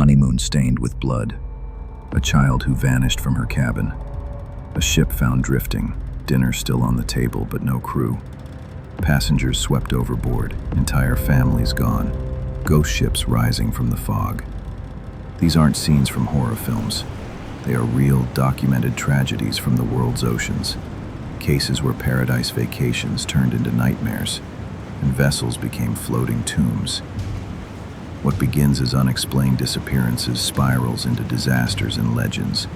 honeymoon stained with blood, a child who vanished from her cabin, a ship found drifting, dinner still on the table but no crew, passengers swept overboard, entire families gone, ghost ships rising from the fog. These aren't scenes from horror films. They are real, documented tragedies from the world's oceans, cases where paradise vacations turned into nightmares, and vessels became floating tombs. What begins as unexplained disappearances spirals into disasters and legends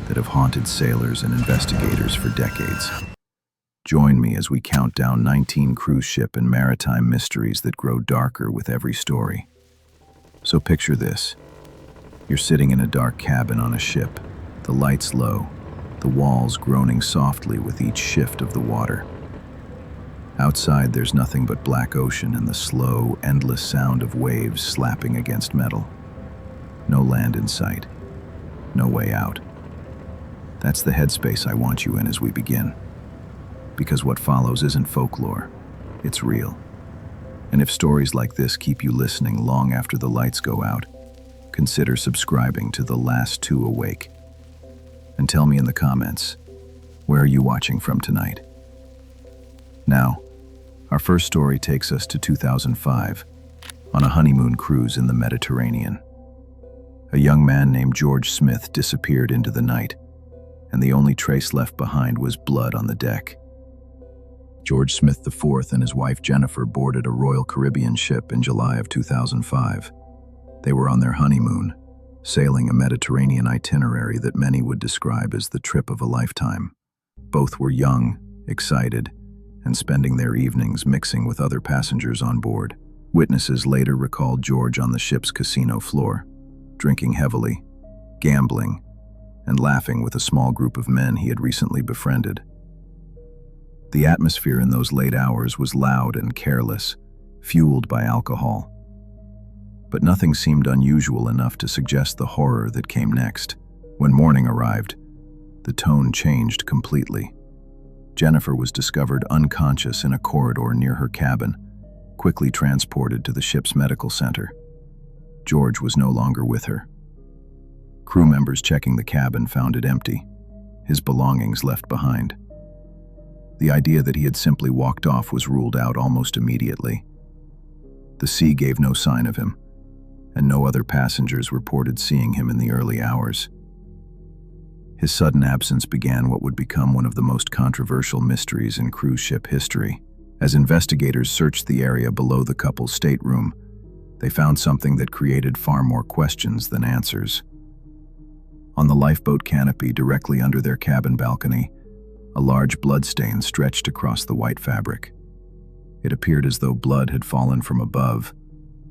that have haunted sailors and investigators for decades. Join me as we count down 19 cruise ship and maritime mysteries that grow darker with every story. So picture this. You're sitting in a dark cabin on a ship, the lights low, the walls groaning softly with each shift of the water. Outside, there's nothing but black ocean and the slow, endless sound of waves slapping against metal. No land in sight. No way out. That's the headspace I want you in as we begin. Because what follows isn't folklore. It's real. And if stories like this keep you listening long after the lights go out, consider subscribing to The Last Two Awake. And tell me in the comments, where are you watching from tonight? Now, our first story takes us to 2005, on a honeymoon cruise in the Mediterranean. A young man named George Smith disappeared into the night, and the only trace left behind was blood on the deck. George Smith IV and his wife Jennifer boarded a Royal Caribbean ship in July of 2005. They were on their honeymoon, sailing a Mediterranean itinerary that many would describe as the trip of a lifetime. Both were young, excited, and spending their evenings mixing with other passengers on board. Witnesses later recalled George on the ship's casino floor, drinking heavily, gambling, and laughing with a small group of men he had recently befriended. The atmosphere in those late hours was loud and careless, fueled by alcohol. But nothing seemed unusual enough to suggest the horror that came next. When morning arrived, the tone changed completely. Jennifer was discovered unconscious in a corridor near her cabin, quickly transported to the ship's medical center. George was no longer with her. Crew members checking the cabin found it empty, his belongings left behind. The idea that he had simply walked off was ruled out almost immediately. The sea gave no sign of him, and no other passengers reported seeing him in the early hours. His sudden absence began what would become one of the most controversial mysteries in cruise ship history. As investigators searched the area below the couple's stateroom, they found something that created far more questions than answers. On the lifeboat canopy directly under their cabin balcony, a large bloodstain stretched across the white fabric. It appeared as though blood had fallen from above,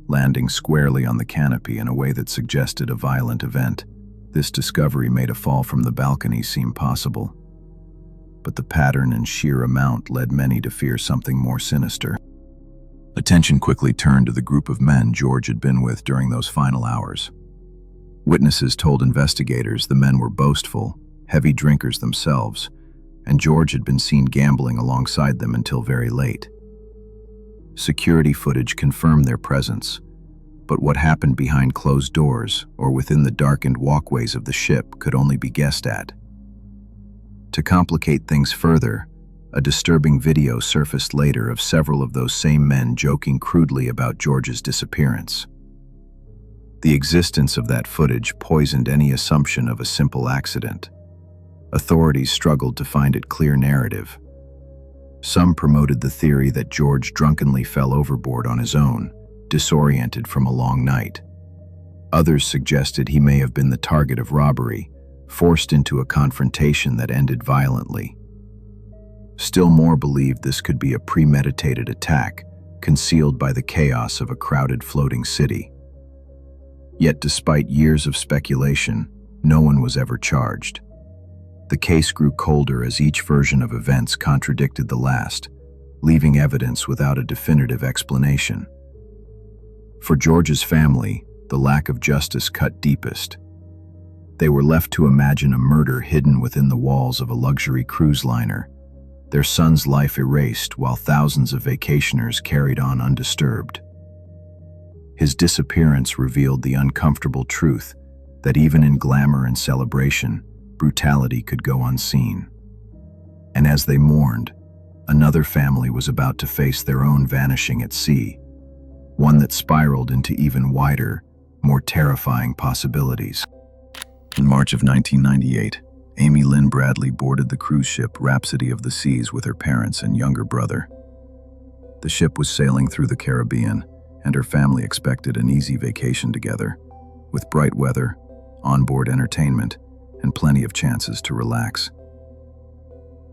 landing squarely on the canopy in a way that suggested a violent event. This discovery made a fall from the balcony seem possible, but the pattern and sheer amount led many to fear something more sinister. Attention quickly turned to the group of men George had been with during those final hours. Witnesses told investigators the men were boastful, heavy drinkers themselves, and George had been seen gambling alongside them until very late. Security footage confirmed their presence, but what happened behind closed doors or within the darkened walkways of the ship could only be guessed at. To complicate things further, a disturbing video surfaced later of several of those same men joking crudely about George's disappearance. The existence of that footage poisoned any assumption of a simple accident. Authorities struggled to find a clear narrative. Some promoted the theory that George drunkenly fell overboard on his own, disoriented from a long night. Others suggested he may have been the target of robbery, forced into a confrontation that ended violently. Still more believed this could be a premeditated attack, concealed by the chaos of a crowded floating city. Yet despite years of speculation, no one was ever charged. The case grew colder as each version of events contradicted the last, leaving evidence without a definitive explanation. For George's family, the lack of justice cut deepest. They were left to imagine a murder hidden within the walls of a luxury cruise liner, their son's life erased while thousands of vacationers carried on undisturbed. His disappearance revealed the uncomfortable truth that even in glamour and celebration, brutality could go unseen. And as they mourned, another family was about to face their own vanishing at sea, one that spiraled into even wider, more terrifying possibilities. In March of 1998, Amy Lynn Bradley boarded the cruise ship Rhapsody of the Seas with her parents and younger brother. The ship was sailing through the Caribbean, and her family expected an easy vacation together, with bright weather, onboard entertainment, and plenty of chances to relax.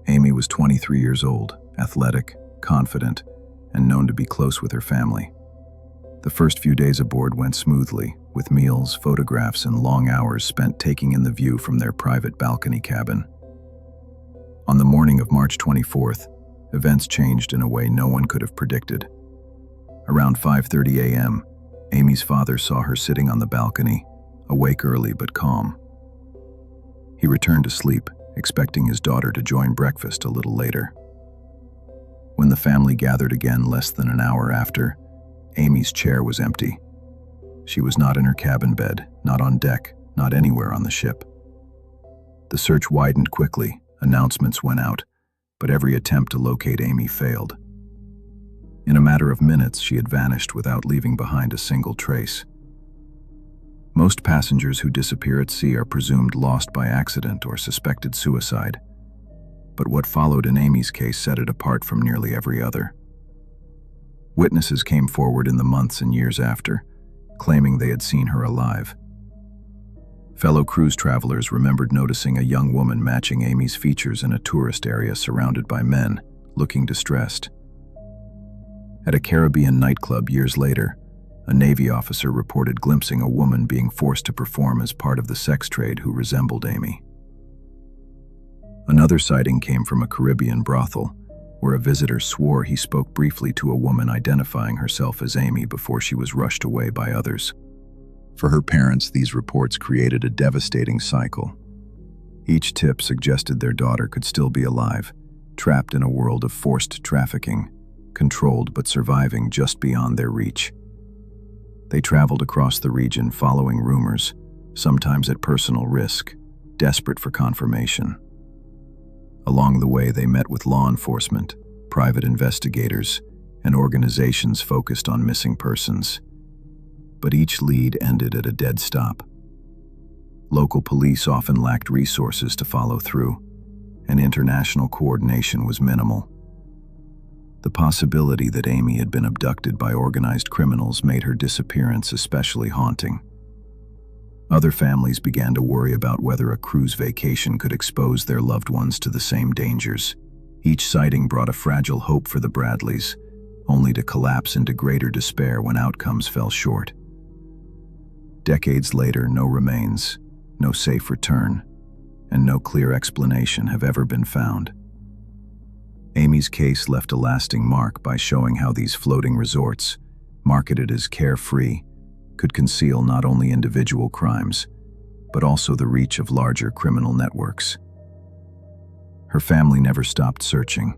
Amy was 23 years old, athletic, confident, and known to be close with her family. The first few days aboard went smoothly, with meals, photographs, and long hours spent taking in the view from their private balcony cabin. On the morning of March 24th, events changed in a way no one could have predicted. Around 5:30 a.m., Amy's father saw her sitting on the balcony, awake early but calm. He returned to sleep, expecting his daughter to join breakfast a little later. When the family gathered again less than an hour after, Amy's chair was empty. She was not in her cabin bed, not on deck, not anywhere on the ship. The search widened quickly, announcements went out, but every attempt to locate Amy failed. In a matter of minutes, she had vanished without leaving behind a single trace. Most passengers who disappear at sea are presumed lost by accident or suspected suicide, but what followed in Amy's case set it apart from nearly every other. Witnesses came forward in the months and years after, claiming they had seen her alive. Fellow cruise travelers remembered noticing a young woman matching Amy's features in a tourist area surrounded by men, looking distressed. At a Caribbean nightclub years later, a Navy officer reported glimpsing a woman being forced to perform as part of the sex trade who resembled Amy. Another sighting came from a Caribbean brothel, where a visitor swore he spoke briefly to a woman identifying herself as Amy before she was rushed away by others. For her parents, these reports created a devastating cycle. Each tip suggested their daughter could still be alive, trapped in a world of forced trafficking, controlled but surviving just beyond their reach. They traveled across the region following rumors, sometimes at personal risk, desperate for confirmation. Along the way, they met with law enforcement, private investigators, and organizations focused on missing persons. But each lead ended at a dead stop. Local police often lacked resources to follow through, and international coordination was minimal. The possibility that Amy had been abducted by organized criminals made her disappearance especially haunting. Other families began to worry about whether a cruise vacation could expose their loved ones to the same dangers. Each sighting brought a fragile hope for the Bradleys, only to collapse into greater despair when outcomes fell short. Decades later, no remains, no safe return, and no clear explanation have ever been found. Amy's case left a lasting mark by showing how these floating resorts, marketed as carefree, could conceal not only individual crimes, but also the reach of larger criminal networks. Her family never stopped searching,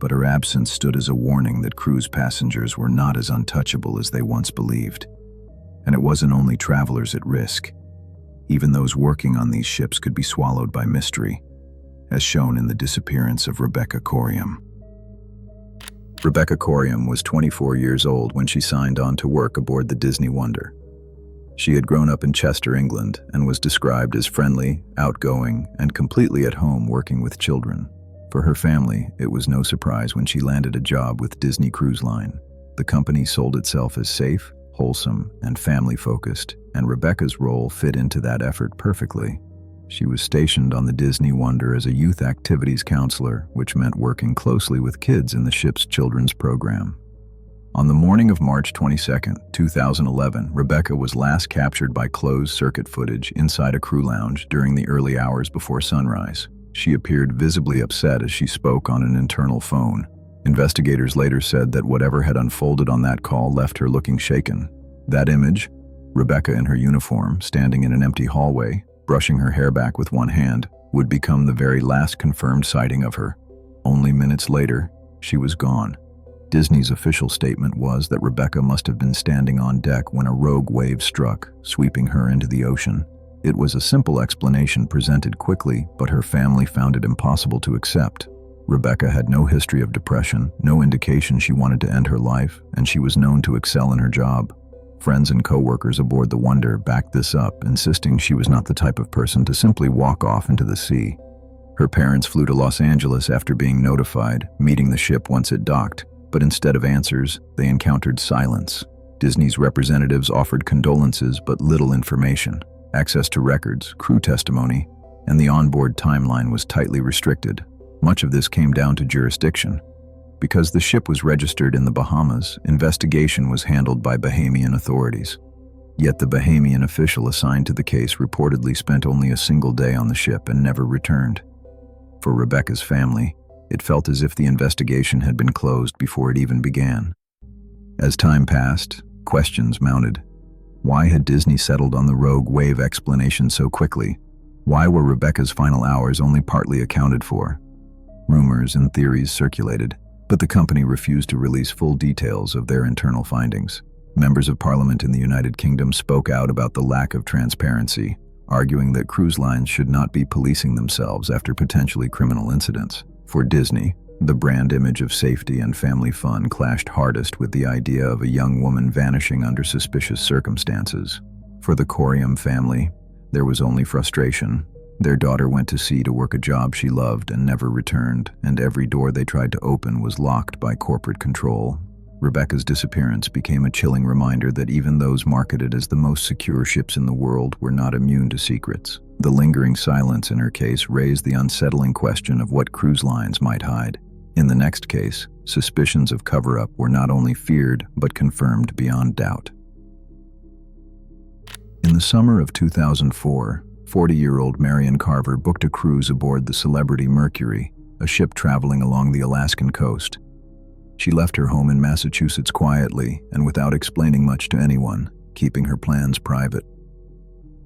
but her absence stood as a warning that cruise passengers were not as untouchable as they once believed. And it wasn't only travelers at risk. Even those working on these ships could be swallowed by mystery, as shown in the disappearance of Rebecca Coriam. Rebecca Coriam was 24 years old when she signed on to work aboard the Disney Wonder. She had grown up in Chester, England, and was described as friendly, outgoing, and completely at home working with children. For her family, it was no surprise when she landed a job with Disney Cruise Line. The company sold itself as safe, wholesome, and family-focused, and Rebecca's role fit into that effort perfectly. She was stationed on the Disney Wonder as a youth activities counselor, which meant working closely with kids in the ship's children's program. On the morning of March 22, 2011, Rebecca was last captured by closed-circuit footage inside a crew lounge during the early hours before sunrise. She appeared visibly upset as she spoke on an internal phone. Investigators later said that whatever had unfolded on that call left her looking shaken. That image, Rebecca in her uniform, standing in an empty hallway, brushing her hair back with one hand, would become the very last confirmed sighting of her. Only minutes later, she was gone. Disney's official statement was that Rebecca must have been standing on deck when a rogue wave struck, sweeping her into the ocean. It was a simple explanation presented quickly, but her family found it impossible to accept. Rebecca had no history of depression, no indication she wanted to end her life, and she was known to excel in her job. Friends and co-workers aboard the Wonder backed this up, insisting she was not the type of person to simply walk off into the sea. Her parents flew to Los Angeles after being notified, meeting the ship once it docked, but instead of answers, they encountered silence. Disney's representatives offered condolences but little information. Access to records, crew testimony, and the onboard timeline was tightly restricted. Much of this came down to jurisdiction. Because the ship was registered in the Bahamas, investigation was handled by Bahamian authorities. Yet the Bahamian official assigned to the case reportedly spent only a single day on the ship and never returned. For Rebecca's family, it felt as if the investigation had been closed before it even began. As time passed, questions mounted. Why had Disney settled on the rogue wave explanation so quickly? Why were Rebecca's final hours only partly accounted for? Rumors and theories circulated, but the company refused to release full details of their internal findings. Members of Parliament in the United Kingdom spoke out about the lack of transparency, arguing that cruise lines should not be policing themselves after potentially criminal incidents. For Disney, the brand image of safety and family fun clashed hardest with the idea of a young woman vanishing under suspicious circumstances. For the Coriam family, there was only frustration. Their daughter went to sea to work a job she loved and never returned, and every door they tried to open was locked by corporate control. Rebecca's disappearance became a chilling reminder that even those marketed as the most secure ships in the world were not immune to secrets. The lingering silence in her case raised the unsettling question of what cruise lines might hide. In the next case, suspicions of cover-up were not only feared but confirmed beyond doubt. In the summer of 2004, 40-year-old Merrian Carver booked a cruise aboard the Celebrity Mercury, a ship traveling along the Alaskan coast. She left her home in Massachusetts quietly and without explaining much to anyone, keeping her plans private.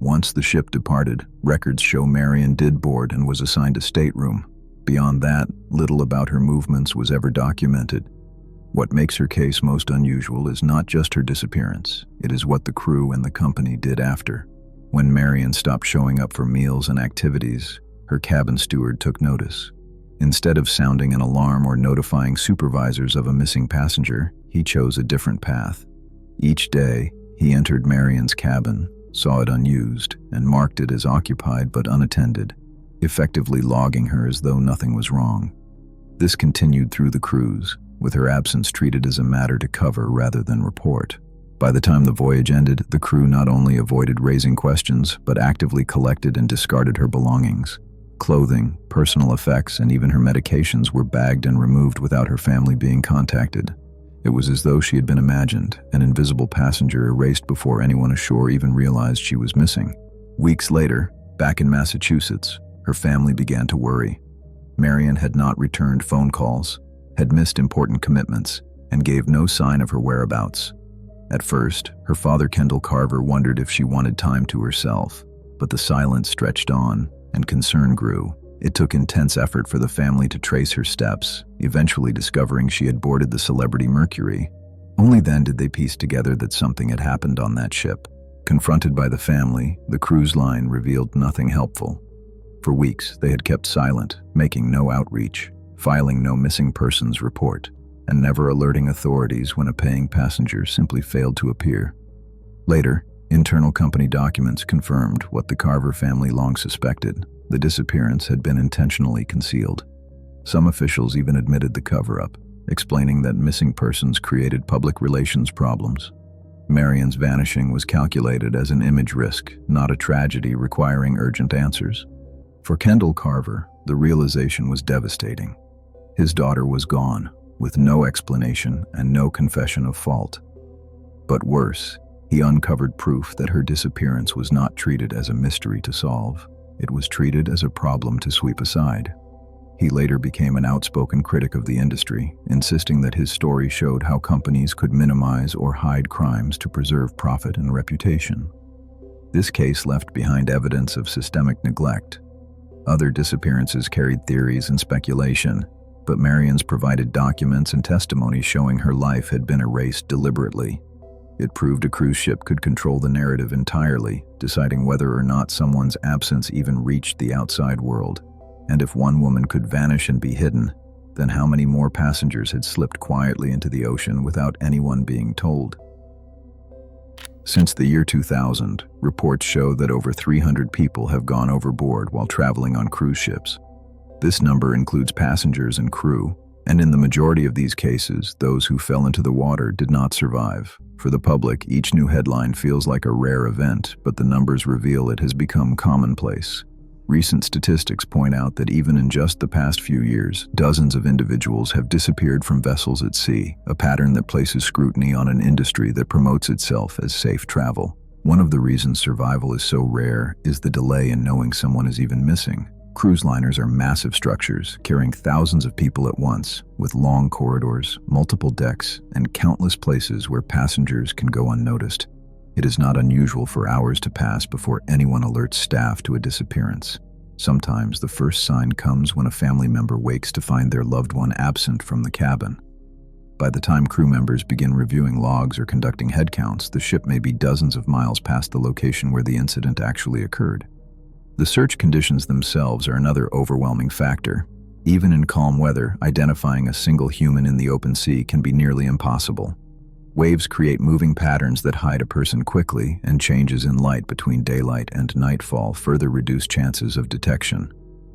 Once the ship departed, records show Merrian did board and was assigned a stateroom. Beyond that, little about her movements was ever documented. What makes her case most unusual is not just her disappearance, it is what the crew and the company did after. When Merrian stopped showing up for meals and activities, her cabin steward took notice. Instead of sounding an alarm or notifying supervisors of a missing passenger, he chose a different path. Each day, he entered Merrian's cabin, saw it unused, and marked it as occupied but unattended, effectively logging her as though nothing was wrong. This continued through the cruise, with her absence treated as a matter to cover rather than report. By the time the voyage ended, the crew not only avoided raising questions, but actively collected and discarded her belongings. Clothing, personal effects, and even her medications were bagged and removed without her family being contacted. It was as though she had been imagined, an invisible passenger erased before anyone ashore even realized she was missing. Weeks later, back in Massachusetts, her family began to worry. Merrian had not returned phone calls, had missed important commitments, and gave no sign of her whereabouts. At first, her father Kendall Carver wondered if she wanted time to herself, but the silence stretched on, and concern grew. It took intense effort for the family to trace her steps, eventually discovering she had boarded the Celebrity Mercury. Only then did they piece together that something had happened on that ship. Confronted by the family, the cruise line revealed nothing helpful. For weeks, they had kept silent, making no outreach, filing no missing persons report, and never alerting authorities when a paying passenger simply failed to appear. Later, internal company documents confirmed what the Carver family long suspected: the disappearance had been intentionally concealed. Some officials even admitted the cover-up, explaining that missing persons created public relations problems. Merrian's vanishing was calculated as an image risk, not a tragedy requiring urgent answers. For Kendall Carver, the realization was devastating. His daughter was gone, with no explanation and no confession of fault. But worse, he uncovered proof that her disappearance was not treated as a mystery to solve. It was treated as a problem to sweep aside. He later became an outspoken critic of the industry, insisting that his story showed how companies could minimize or hide crimes to preserve profit and reputation. This case left behind evidence of systemic neglect. Other disappearances carried theories and speculation. but Marian's provided documents and testimony showing her life had been erased deliberately. It proved a cruise ship could control the narrative entirely, deciding whether or not someone's absence even reached the outside world. And if one woman could vanish and be hidden, then how many more passengers had slipped quietly into the ocean without anyone being told? Since the year 2000, reports show that over 300 people have gone overboard while traveling on cruise ships. This number includes passengers and crew, and in the majority of these cases, those who fell into the water did not survive. For the public, each new headline feels like a rare event, but the numbers reveal it has become commonplace. Recent statistics point out that even in just the past few years, dozens of individuals have disappeared from vessels at sea, a pattern that places scrutiny on an industry that promotes itself as safe travel. One of the reasons survival is so rare is the delay in knowing someone is even missing. Cruise liners are massive structures, carrying thousands of people at once, with long corridors, multiple decks, and countless places where passengers can go unnoticed. It is not unusual for hours to pass before anyone alerts staff to a disappearance. Sometimes the first sign comes when a family member wakes to find their loved one absent from the cabin. By the time crew members begin reviewing logs or conducting head counts, the ship may be dozens of miles past the location where the incident actually occurred. The search conditions themselves are another overwhelming factor. Even in calm weather, identifying a single human in the open sea can be nearly impossible. Waves create moving patterns that hide a person quickly, and changes in light between daylight and nightfall further reduce chances of detection.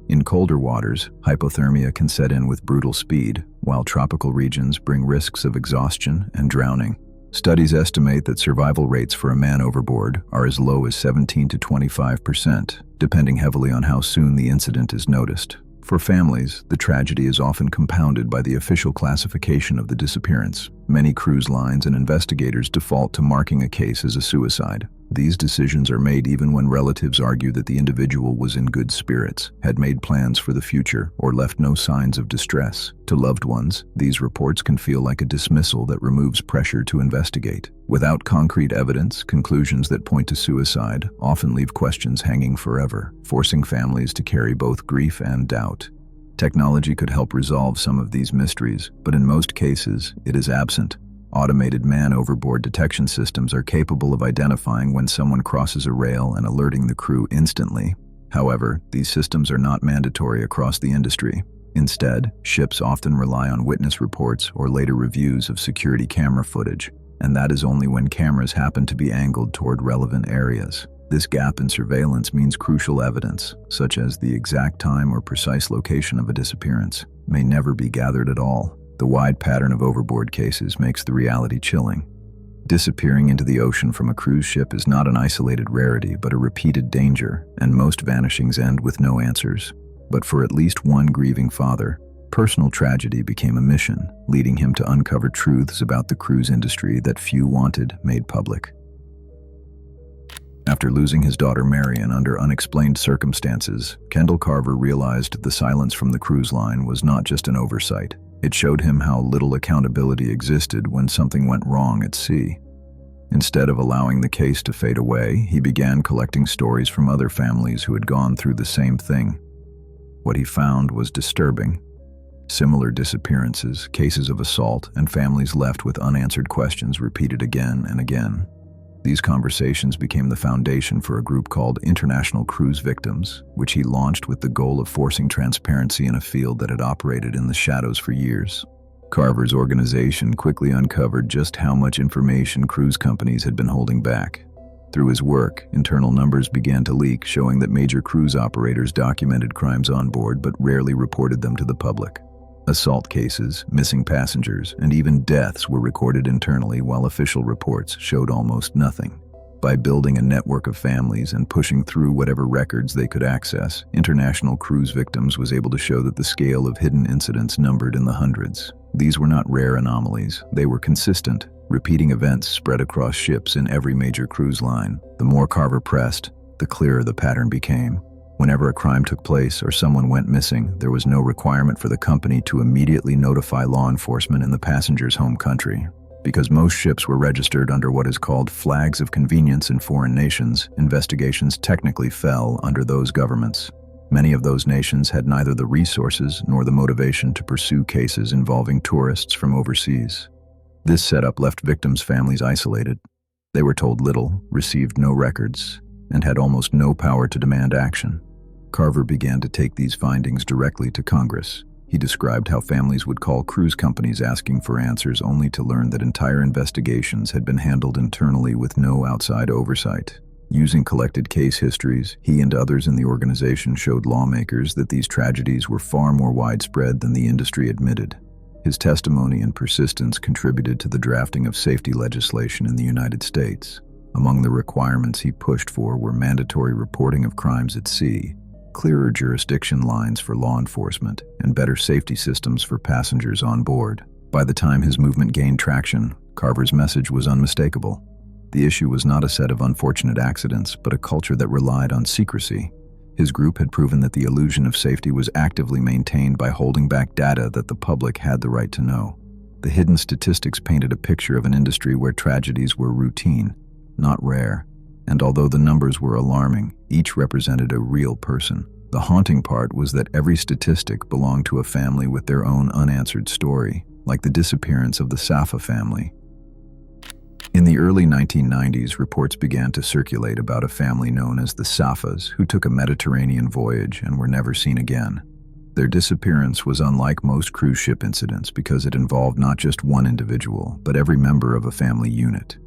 In colder waters, hypothermia can set in with brutal speed, while tropical regions bring risks of exhaustion and drowning. Studies estimate that survival rates for a man overboard are as low as 17 to 25%, depending heavily on how soon the incident is noticed. For families, the tragedy is often compounded by the official classification of the disappearance. Many cruise lines and investigators default to marking a case as a suicide. These decisions are made even when relatives argue that the individual was in good spirits, had made plans for the future, or left no signs of distress. To loved ones, these reports can feel like a dismissal that removes pressure to investigate. Without concrete evidence, conclusions that point to suicide often leave questions hanging forever, forcing families to carry both grief and doubt. Technology could help resolve some of these mysteries, but in most cases, it is absent. Automated man-overboard detection systems are capable of identifying when someone crosses a rail and alerting the crew instantly. However, these systems are not mandatory across the industry. Instead, ships often rely on witness reports or later reviews of security camera footage, and that is only when cameras happen to be angled toward relevant areas. This gap in surveillance means crucial evidence, such as the exact time or precise location of a disappearance, may never be gathered at all. The wide pattern of overboard cases makes the reality chilling. Disappearing into the ocean from a cruise ship is not an isolated rarity, but a repeated danger, and most vanishings end with no answers. But for at least one grieving father, personal tragedy became a mission, leading him to uncover truths about the cruise industry that few wanted made public. After losing his daughter Marian under unexplained circumstances, Kendall Carver realized the silence from the cruise line was not just an oversight. It showed him how little accountability existed when something went wrong at sea. Instead of allowing the case to fade away, he began collecting stories from other families who had gone through the same thing. What he found was disturbing. Similar disappearances, cases of assault, and families left with unanswered questions repeated again and again. These conversations became the foundation for a group called International Cruise Victims, which he launched with the goal of forcing transparency in a field that had operated in the shadows for years. Carver's organization quickly uncovered just how much information cruise companies had been holding back. Through his work, internal numbers began to leak, showing that major cruise operators documented crimes on board but rarely reported them to the public. Assault cases, missing passengers, and even deaths were recorded internally, while official reports showed almost nothing. By building a network of families and pushing through whatever records they could access, International Cruise Victims was able to show that the scale of hidden incidents numbered in the hundreds. These were not rare anomalies. They were consistent, repeating events spread across ships in every major cruise line. The more Carver pressed, the clearer the pattern became. Whenever a crime took place or someone went missing, there was no requirement for the company to immediately notify law enforcement in the passenger's home country. Because most ships were registered under what is called flags of convenience in foreign nations, investigations technically fell under those governments. Many of those nations had neither the resources nor the motivation to pursue cases involving tourists from overseas. This setup left victims' families isolated. They were told little, received no records, and had almost no power to demand action. Carver began to take these findings directly to Congress. He described how families would call cruise companies asking for answers only to learn that entire investigations had been handled internally with no outside oversight. Using collected case histories, he and others in the organization showed lawmakers that these tragedies were far more widespread than the industry admitted. His testimony and persistence contributed to the drafting of safety legislation in the United States. Among the requirements he pushed for were mandatory reporting of crimes at sea, clearer jurisdiction lines for law enforcement, and better safety systems for passengers on board. By the time his movement gained traction, Carver's message was unmistakable. The issue was not a set of unfortunate accidents, but a culture that relied on secrecy. His group had proven that the illusion of safety was actively maintained by holding back data that the public had the right to know. The hidden statistics painted a picture of an industry where tragedies were routine, not rare, and although the numbers were alarming, each represented a real person. The haunting part was that every statistic belonged to a family with their own unanswered story, like the disappearance of the Safa family. In the early 1990s, reports began to circulate about a family known as the Safas who took a Mediterranean voyage and were never seen again. Their disappearance was unlike most cruise ship incidents because it involved not just one individual, but every member of a family unit.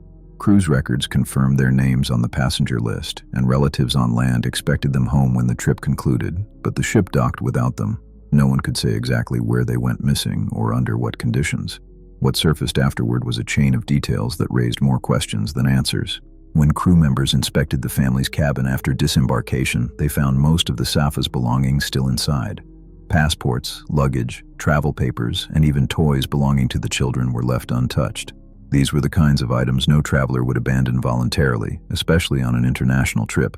Cruise records confirmed their names on the passenger list, and relatives on land expected them home when the trip concluded, but the ship docked without them. No one could say exactly where they went missing or under what conditions. What surfaced afterward was a chain of details that raised more questions than answers. When crew members inspected the family's cabin after disembarkation, they found most of the Safa's belongings still inside. Passports, luggage, travel papers, and even toys belonging to the children were left untouched. These were the kinds of items no traveler would abandon voluntarily, especially on an international trip.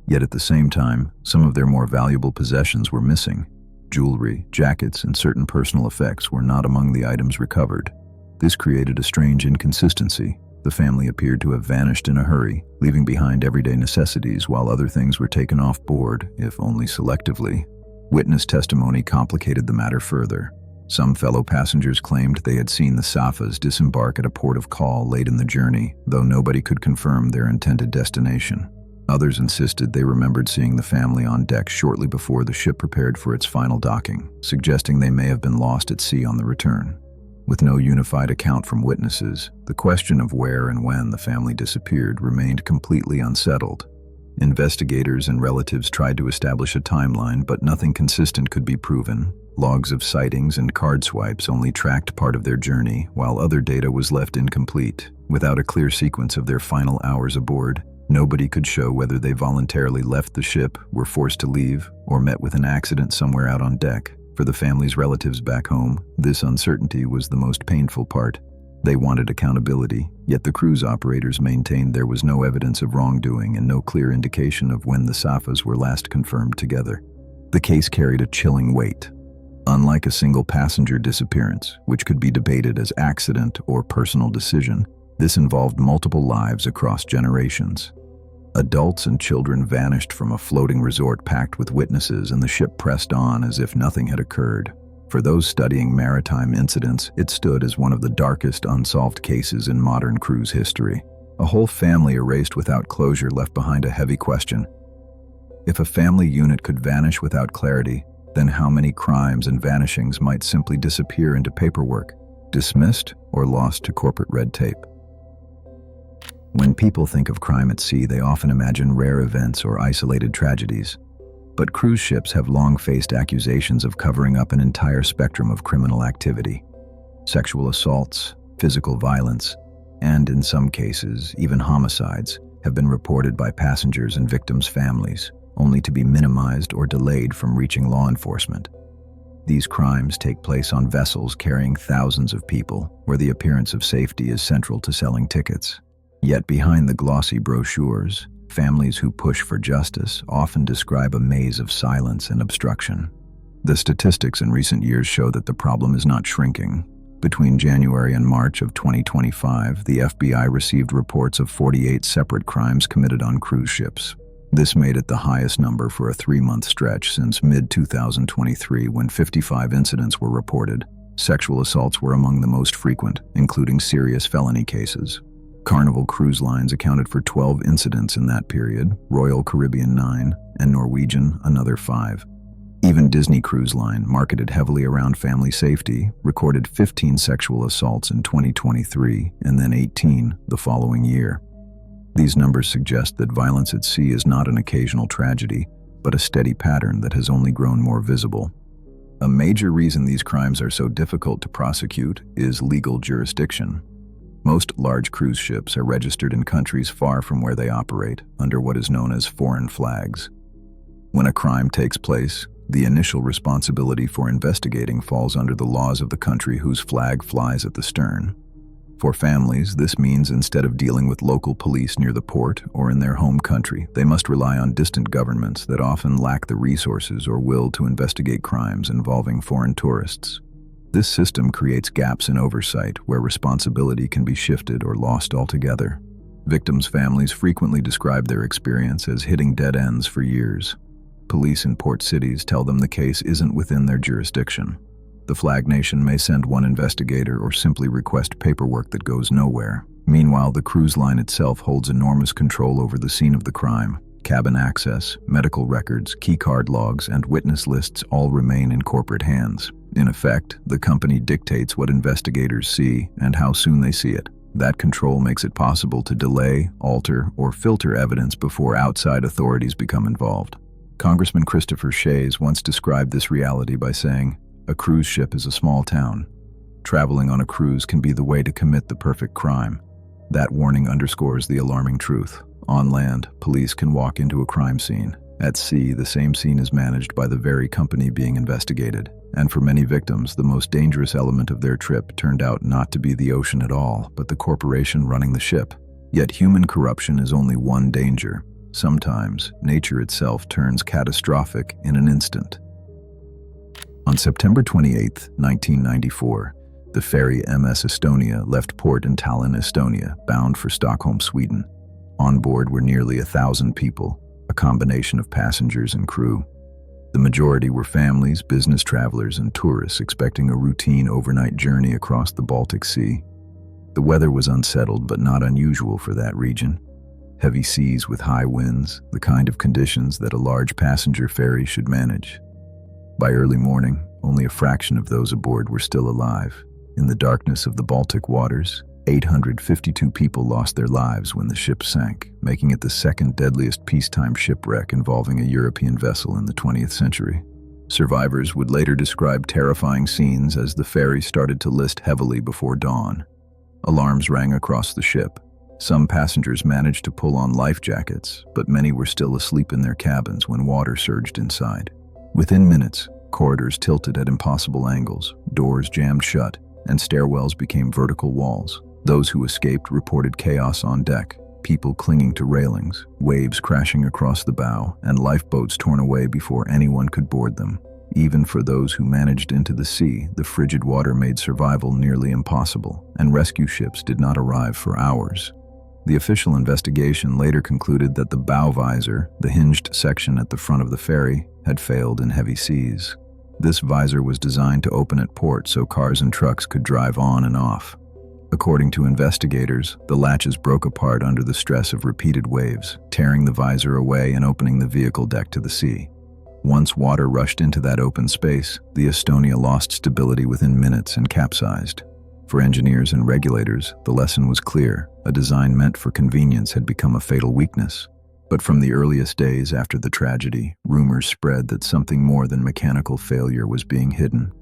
Yet at the same time, some of their more valuable possessions were missing. Jewelry, jackets, and certain personal effects were not among the items recovered. This created a strange inconsistency. The family appeared to have vanished in a hurry, leaving behind everyday necessities while other things were taken off board, if only selectively. Witness testimony complicated the matter further. Some fellow passengers claimed they had seen the Safas disembark at a port of call late in the journey, though nobody could confirm their intended destination. Others insisted they remembered seeing the family on deck shortly before the ship prepared for its final docking, suggesting they may have been lost at sea on the return. With no unified account from witnesses, the question of where and when the family disappeared remained completely unsettled. Investigators and relatives tried to establish a timeline, but nothing consistent could be proven. Logs of sightings and card swipes only tracked part of their journey, while other data was left incomplete. Without a clear sequence of their final hours aboard, nobody could show whether they voluntarily left the ship, were forced to leave, or met with an accident somewhere out on deck. For the family's relatives back home, this uncertainty was the most painful part. They wanted accountability, yet the cruise operators maintained there was no evidence of wrongdoing and no clear indication of when the Safas were last confirmed together. The case carried a chilling weight. Unlike a single passenger disappearance, which could be debated as accident or personal decision, this involved multiple lives across generations. Adults and children vanished from a floating resort packed with witnesses, and the ship pressed on as if nothing had occurred. For those studying maritime incidents, it stood as one of the darkest unsolved cases in modern cruise history. A whole family erased without closure left behind a heavy question. If a family unit could vanish without clarity, then how many crimes and vanishings might simply disappear into paperwork, dismissed or lost to corporate red tape? When people think of crime at sea, they often imagine rare events or isolated tragedies. But cruise ships have long faced accusations of covering up an entire spectrum of criminal activity. Sexual assaults, physical violence, and in some cases, even homicides, have been reported by passengers and victims' families, only to be minimized or delayed from reaching law enforcement. These crimes take place on vessels carrying thousands of people, where the appearance of safety is central to selling tickets. Yet behind the glossy brochures, families who push for justice often describe a maze of silence and obstruction. The statistics in recent years show that the problem is not shrinking. Between January and March of 2025, the FBI received reports of 48 separate crimes committed on cruise ships. This made it the highest number for a 3-month stretch since mid-2023, when 55 incidents were reported. Sexual assaults were among the most frequent, including serious felony cases. Carnival Cruise Lines accounted for 12 incidents in that period, Royal Caribbean 9, and Norwegian another 5. Even Disney Cruise Line, marketed heavily around family safety, recorded 15 sexual assaults in 2023 and then 18 the following year. These numbers suggest that violence at sea is not an occasional tragedy, but a steady pattern that has only grown more visible. A major reason these crimes are so difficult to prosecute is legal jurisdiction. Most large cruise ships are registered in countries far from where they operate, under what is known as foreign flags. When a crime takes place, the initial responsibility for investigating falls under the laws of the country whose flag flies at the stern. For families, this means instead of dealing with local police near the port or in their home country, they must rely on distant governments that often lack the resources or will to investigate crimes involving foreign tourists. This system creates gaps in oversight where responsibility can be shifted or lost altogether. Victims' families frequently describe their experience as hitting dead ends for years. Police in port cities tell them the case isn't within their jurisdiction. The flag nation may send one investigator or simply request paperwork that goes nowhere. Meanwhile, the cruise line itself holds enormous control over the scene of the crime. Cabin access, medical records, keycard logs, and witness lists all remain in corporate hands. In effect, the company dictates what investigators see and how soon they see it. That control makes it possible to delay, alter, or filter evidence before outside authorities become involved. Congressman Christopher Shays once described this reality by saying, "A cruise ship is a small town. Traveling on a cruise can be the way to commit the perfect crime." That warning underscores the alarming truth. On land, police can walk into a crime scene. At sea, the same scene is managed by the very company being investigated. And for many victims, the most dangerous element of their trip turned out not to be the ocean at all, but the corporation running the ship. Yet human corruption is only one danger. Sometimes, nature itself turns catastrophic in an instant. On September 28, 1994, the ferry MS Estonia left port in Tallinn, Estonia, bound for Stockholm, Sweden. On board were nearly 1,000 people, a combination of passengers and crew. The majority were families, business travelers, and tourists expecting a routine overnight journey across the Baltic Sea. The weather was unsettled but not unusual for that region. Heavy seas with high winds, the kind of conditions that a large passenger ferry should manage. By early morning, only a fraction of those aboard were still alive. In the darkness of the Baltic waters, 852 people lost their lives when the ship sank, making it the second deadliest peacetime shipwreck involving a European vessel in the 20th century. Survivors would later describe terrifying scenes as the ferry started to list heavily before dawn. Alarms rang across the ship. Some passengers managed to pull on life jackets, but many were still asleep in their cabins when water surged inside. Within minutes, corridors tilted at impossible angles, doors jammed shut, and stairwells became vertical walls. Those who escaped reported chaos on deck, people clinging to railings, waves crashing across the bow, and lifeboats torn away before anyone could board them. Even for those who managed into the sea, the frigid water made survival nearly impossible, and rescue ships did not arrive for hours. The official investigation later concluded that the bow visor, the hinged section at the front of the ferry, had failed in heavy seas. This visor was designed to open at port so cars and trucks could drive on and off. According to investigators, the latches broke apart under the stress of repeated waves, tearing the visor away and opening the vehicle deck to the sea. Once water rushed into that open space, the Estonia lost stability within minutes and capsized. For engineers and regulators, the lesson was clear. A design meant for convenience had become a fatal weakness. But from the earliest days after the tragedy, rumors spread that something more than mechanical failure was being hidden.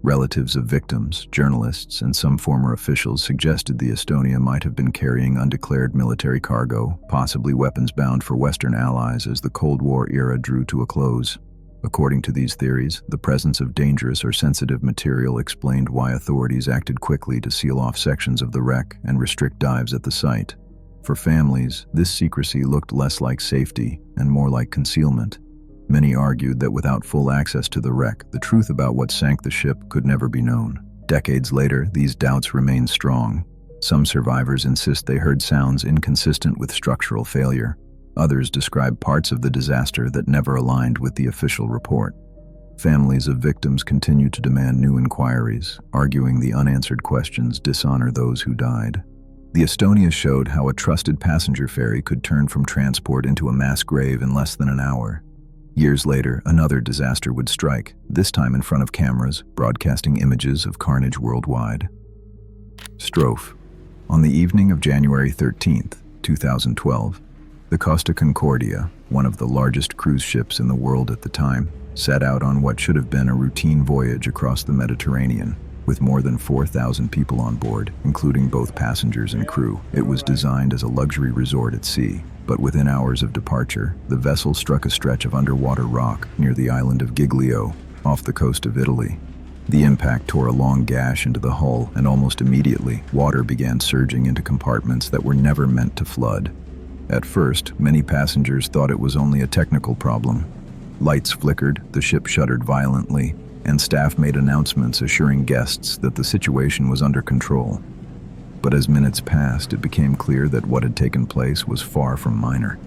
Relatives of victims, journalists, and some former officials suggested the Estonia might have been carrying undeclared military cargo, possibly weapons bound for Western allies as the Cold War era drew to a close. According to these theories, the presence of dangerous or sensitive material explained why authorities acted quickly to seal off sections of the wreck and restrict dives at the site. For families, this secrecy looked less like safety and more like concealment. Many argued that without full access to the wreck, the truth about what sank the ship could never be known. Decades later, these doubts remain strong. Some survivors insist they heard sounds inconsistent with structural failure. Others describe parts of the disaster that never aligned with the official report. Families of victims continue to demand new inquiries, arguing the unanswered questions dishonor those who died. The Estonia showed how a trusted passenger ferry could turn from transport into a mass grave in less than an hour. Years later, another disaster would strike, this time in front of cameras, broadcasting images of carnage worldwide. Strophe. On the evening of January 13, 2012, the Costa Concordia, one of the largest cruise ships in the world at the time, set out on what should have been a routine voyage across the Mediterranean, with more than 4,000 people on board, including both passengers and crew. It was designed as a luxury resort at sea, but within hours of departure, the vessel struck a stretch of underwater rock near the island of Giglio, off the coast of Italy. The impact tore a long gash into the hull, and almost immediately, water began surging into compartments that were never meant to flood. At first, many passengers thought it was only a technical problem. Lights flickered, the ship shuddered violently, and staff made announcements assuring guests that the situation was under control. But as minutes passed, it became clear that what had taken place was far from minor.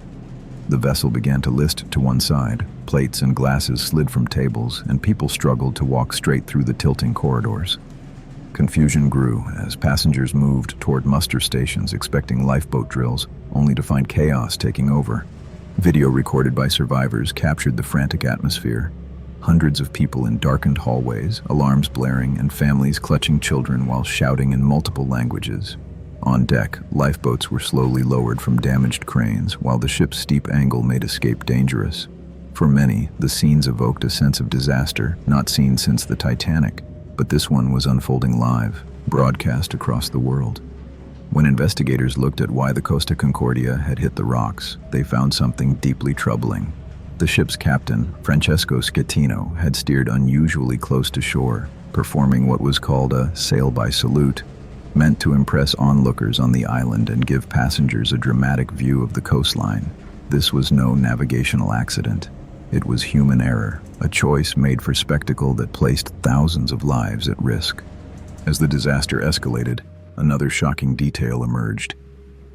The vessel began to list to one side, plates and glasses slid from tables, and people struggled to walk straight through the tilting corridors. Confusion grew as passengers moved toward muster stations expecting lifeboat drills, only to find chaos taking over. Video recorded by survivors captured the frantic atmosphere. Hundreds of people in darkened hallways, alarms blaring, and families clutching children while shouting in multiple languages. On deck, lifeboats were slowly lowered from damaged cranes, while the ship's steep angle made escape dangerous. For many, the scenes evoked a sense of disaster not seen since the Titanic, but this one was unfolding live, broadcast across the world. When investigators looked at why the Costa Concordia had hit the rocks, they found something deeply troubling. The ship's captain, Francesco Schettino, had steered unusually close to shore, performing what was called a sail-by salute, meant to impress onlookers on the island and give passengers a dramatic view of the coastline. This was no navigational accident. It was human error, a choice made for spectacle that placed thousands of lives at risk. As the disaster escalated, another shocking detail emerged.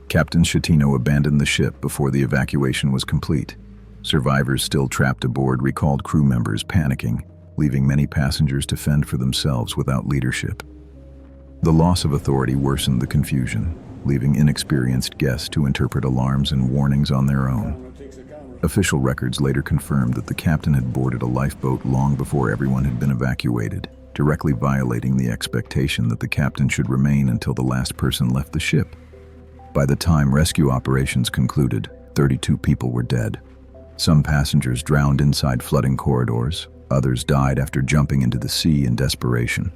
Captain Schettino abandoned the ship before the evacuation was complete. Survivors still trapped aboard recalled crew members panicking, leaving many passengers to fend for themselves without leadership. The loss of authority worsened the confusion, leaving inexperienced guests to interpret alarms and warnings on their own. Official records later confirmed that the captain had boarded a lifeboat long before everyone had been evacuated, directly violating the expectation that the captain should remain until the last person left the ship. By the time rescue operations concluded, 32 people were dead. Some passengers drowned inside flooding corridors, others died after jumping into the sea in desperation.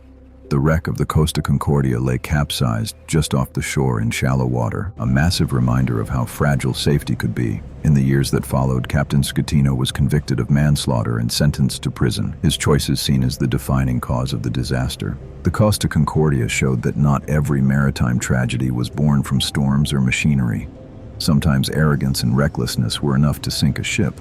The wreck of the Costa Concordia lay capsized just off the shore in shallow water, a massive reminder of how fragile safety could be. In the years that followed, Captain Schettino was convicted of manslaughter and sentenced to prison, his choices seen as the defining cause of the disaster. The Costa Concordia showed that not every maritime tragedy was born from storms or machinery. Sometimes arrogance and recklessness were enough to sink a ship.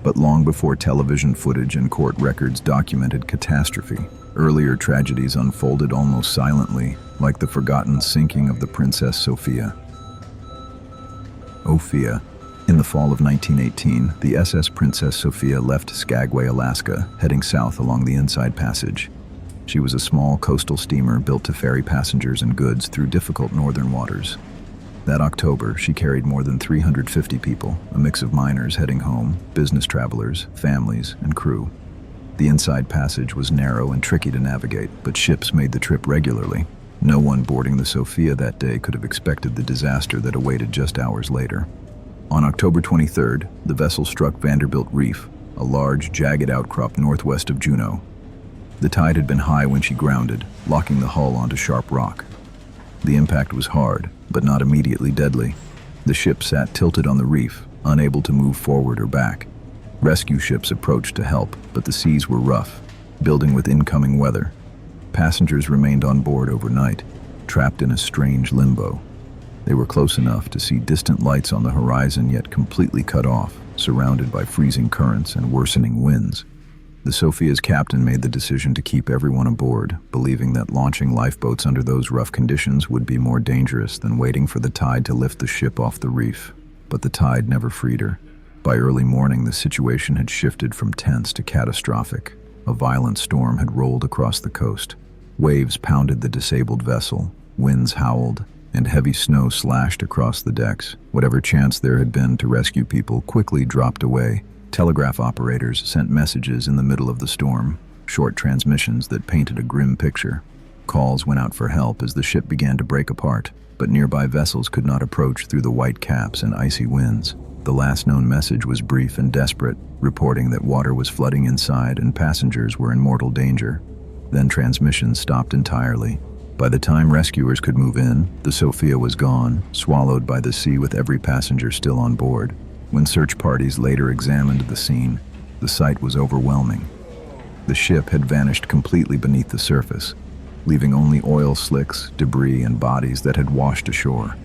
But long before television footage and court records documented catastrophe, earlier tragedies unfolded almost silently, like the forgotten sinking of the Princess Sophia. In the fall of 1918, the SS Princess Sophia left Skagway, Alaska, heading south along the Inside Passage. She was a small coastal steamer built to ferry passengers and goods through difficult northern waters. That October, she carried more than 350 people, a mix of miners heading home, business travelers, families, and crew. The Inside Passage was narrow and tricky to navigate, but ships made the trip regularly. No one boarding the Sophia that day could have expected the disaster that awaited just hours later. On October 23rd, the vessel struck Vanderbilt Reef, a large, jagged outcrop northwest of Juneau. The tide had been high when she grounded, locking the hull onto sharp rock. The impact was hard, but not immediately deadly. The ship sat tilted on the reef, unable to move forward or back. Rescue ships approached to help, but the seas were rough, building with incoming weather. Passengers remained on board overnight, trapped in a strange limbo. They were close enough to see distant lights on the horizon, yet completely cut off, surrounded by freezing currents and worsening winds. The Sophia's captain made the decision to keep everyone aboard, believing that launching lifeboats under those rough conditions would be more dangerous than waiting for the tide to lift the ship off the reef. but the tide never freed her. By early morning, the situation had shifted from tense to catastrophic. A violent storm had rolled across the coast. Waves pounded the disabled vessel, winds howled, and heavy snow slashed across the decks. Whatever chance there had been to rescue people quickly dropped away. Telegraph operators sent messages in the middle of the storm, short transmissions that painted a grim picture. Calls went out for help as the ship began to break apart, but nearby vessels could not approach through the white caps and icy winds. The last known message was brief and desperate, reporting that water was flooding inside and passengers were in mortal danger. Then transmissions stopped entirely. By the time rescuers could move in, the Sophia was gone, swallowed by the sea with every passenger still on board. When search parties later examined the scene, the sight was overwhelming. The ship had vanished completely beneath the surface, leaving only oil slicks, debris, and bodies that had washed ashore.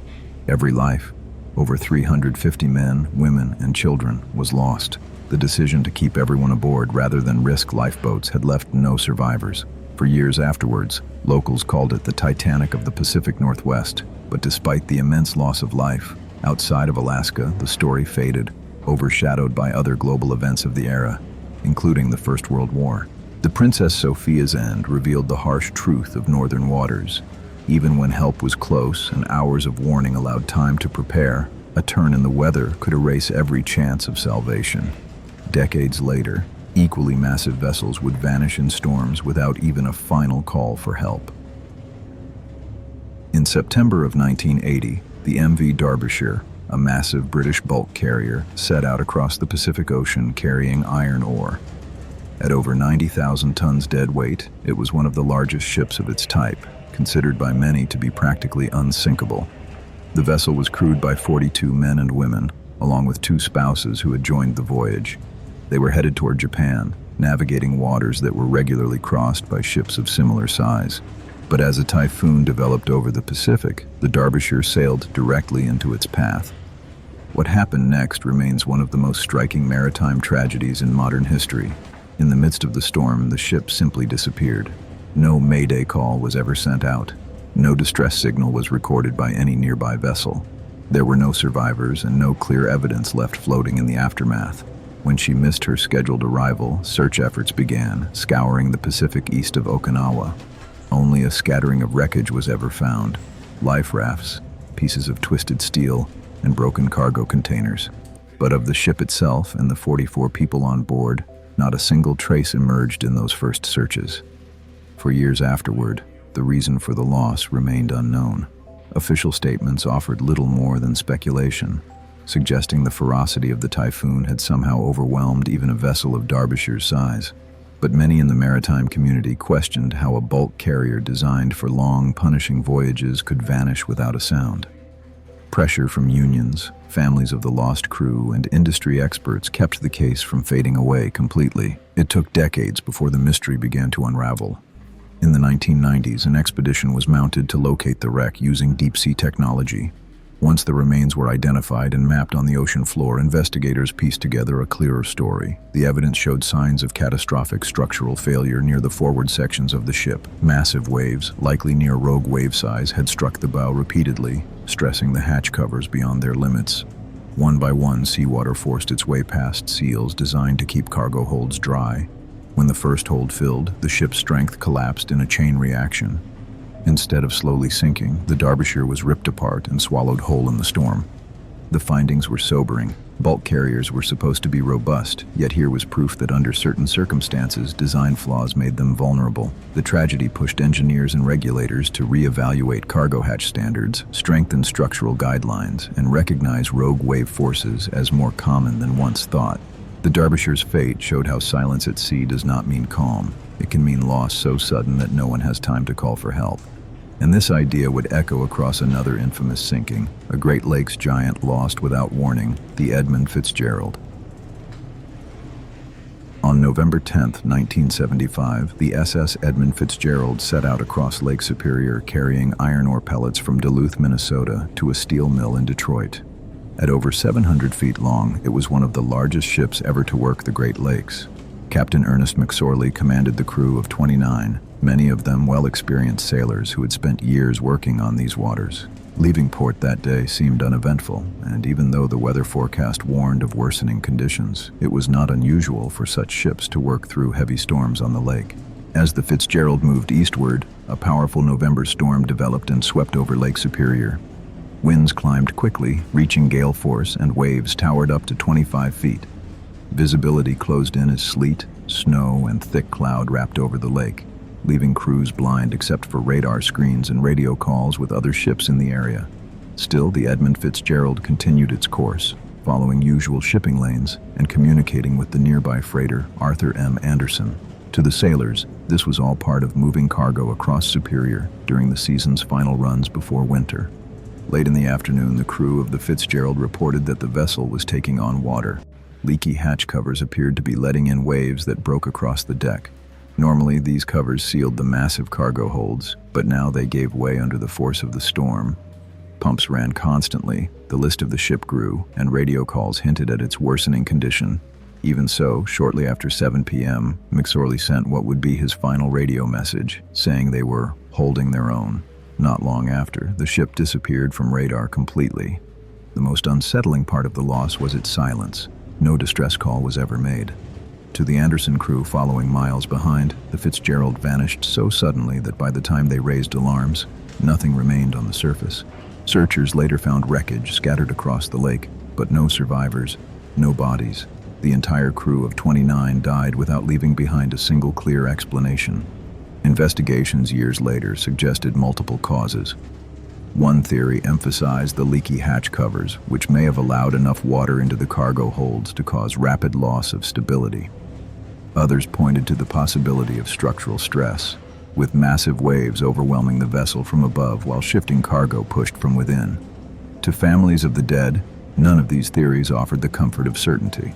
Every life, over 350 men, women, and children, was lost. The decision to keep everyone aboard rather than risk lifeboats had left no survivors. For years afterwards, locals called it the Titanic of the Pacific Northwest. But despite the immense loss of life, outside of Alaska, the story faded, overshadowed by other global events of the era, including the First World War. The Princess Sophia's end revealed the harsh truth of northern waters. Even when help was close and hours of warning allowed time to prepare, a turn in the weather could erase every chance of salvation. Decades later, equally massive vessels would vanish in storms without even a final call for help. In September of 1980, the MV Derbyshire, a massive British bulk carrier, set out across the Pacific Ocean carrying iron ore. At over 90,000 tons dead weight, it was one of the largest ships of its type, considered by many to be practically unsinkable. The vessel was crewed by 42 men and women, along with 2 spouses who had joined the voyage. They were headed toward Japan, navigating waters that were regularly crossed by ships of similar size. But as a typhoon developed over the Pacific, the Derbyshire sailed directly into its path. What happened next remains one of the most striking maritime tragedies in modern history. In the midst of the storm, the ship simply disappeared. No mayday call was ever sent out. No distress signal was recorded by any nearby vessel. There were no survivors and no clear evidence left floating in the aftermath. When she missed her scheduled arrival, search efforts began, scouring the Pacific east of Okinawa. Only a scattering of wreckage was ever found: life rafts, pieces of twisted steel, and broken cargo containers. But of the ship itself and the 44 people on board, not a single trace emerged in those first searches. For years afterward, the reason for the loss remained unknown. Official statements offered little more than speculation, suggesting the ferocity of the typhoon had somehow overwhelmed even a vessel of Derbyshire's size. But many in the maritime community questioned how a bulk carrier designed for long, punishing voyages could vanish without a sound. Pressure from unions, families of the lost crew, and industry experts kept the case from fading away completely. It took decades before the mystery began to unravel. In the 1990s, an expedition was mounted to locate the wreck using deep-sea technology. Once the remains were identified and mapped on the ocean floor, investigators pieced together a clearer story. The evidence showed signs of catastrophic structural failure near the forward sections of the ship. Massive waves, likely near rogue wave size, had struck the bow repeatedly, stressing the hatch covers beyond their limits. One by one, seawater forced its way past seals designed to keep cargo holds dry. When the first hold filled, the ship's strength collapsed in a chain reaction. Instead of slowly sinking, the Derbyshire was ripped apart and swallowed whole in the storm. The findings were sobering. Bulk carriers were supposed to be robust, yet here was proof that under certain circumstances, design flaws made them vulnerable. The tragedy pushed engineers and regulators to reevaluate cargo hatch standards, strengthen structural guidelines, and recognize rogue wave forces as more common than once thought. The Derbyshire's fate showed how silence at sea does not mean calm. It can mean loss so sudden that no one has time to call for help. And this idea would echo across another infamous sinking, a Great Lakes giant lost without warning, the Edmund Fitzgerald. On November 10, 1975, the SS Edmund Fitzgerald set out across Lake Superior carrying iron ore pellets from Duluth, Minnesota to a steel mill in Detroit. At over 700 feet long, it was one of the largest ships ever to work the Great Lakes. Captain Ernest McSorley commanded the crew of 29, many of them well-experienced sailors who had spent years working on these waters. Leaving port that day seemed uneventful, and even though the weather forecast warned of worsening conditions, it was not unusual for such ships to work through heavy storms on the lake. As the Fitzgerald moved eastward, a powerful November storm developed and swept over Lake Superior. Winds climbed quickly, reaching gale force, and waves towered up to 25 feet. Visibility closed in as sleet, snow, and thick cloud wrapped over the lake, leaving crews blind except for radar screens and radio calls with other ships in the area. Still, the Edmund Fitzgerald continued its course, following usual shipping lanes and communicating with the nearby freighter Arthur M. Anderson. To the sailors, this was all part of moving cargo across Superior during the season's final runs before winter. Late in the afternoon, the crew of the Fitzgerald reported that the vessel was taking on water. Leaky hatch covers appeared to be letting in waves that broke across the deck. Normally, these covers sealed the massive cargo holds, but now they gave way under the force of the storm. Pumps ran constantly, the list of the ship grew, and radio calls hinted at its worsening condition. Even so, shortly after 7 p.m., McSorley sent what would be his final radio message, saying they were holding their own. Not long after, the ship disappeared from radar completely. The most unsettling part of the loss was its silence. No distress call was ever made. To the Anderson crew following miles behind, the Fitzgerald vanished so suddenly that by the time they raised alarms, nothing remained on the surface. Searchers later found wreckage scattered across the lake, but no survivors, no bodies. The entire crew of 29 died without leaving behind a single clear explanation. Investigations years later suggested multiple causes. One theory emphasized the leaky hatch covers, which may have allowed enough water into the cargo holds to cause rapid loss of stability. Others pointed to the possibility of structural stress, with massive waves overwhelming the vessel from above while shifting cargo pushed from within. To families of the dead, none of these theories offered the comfort of certainty.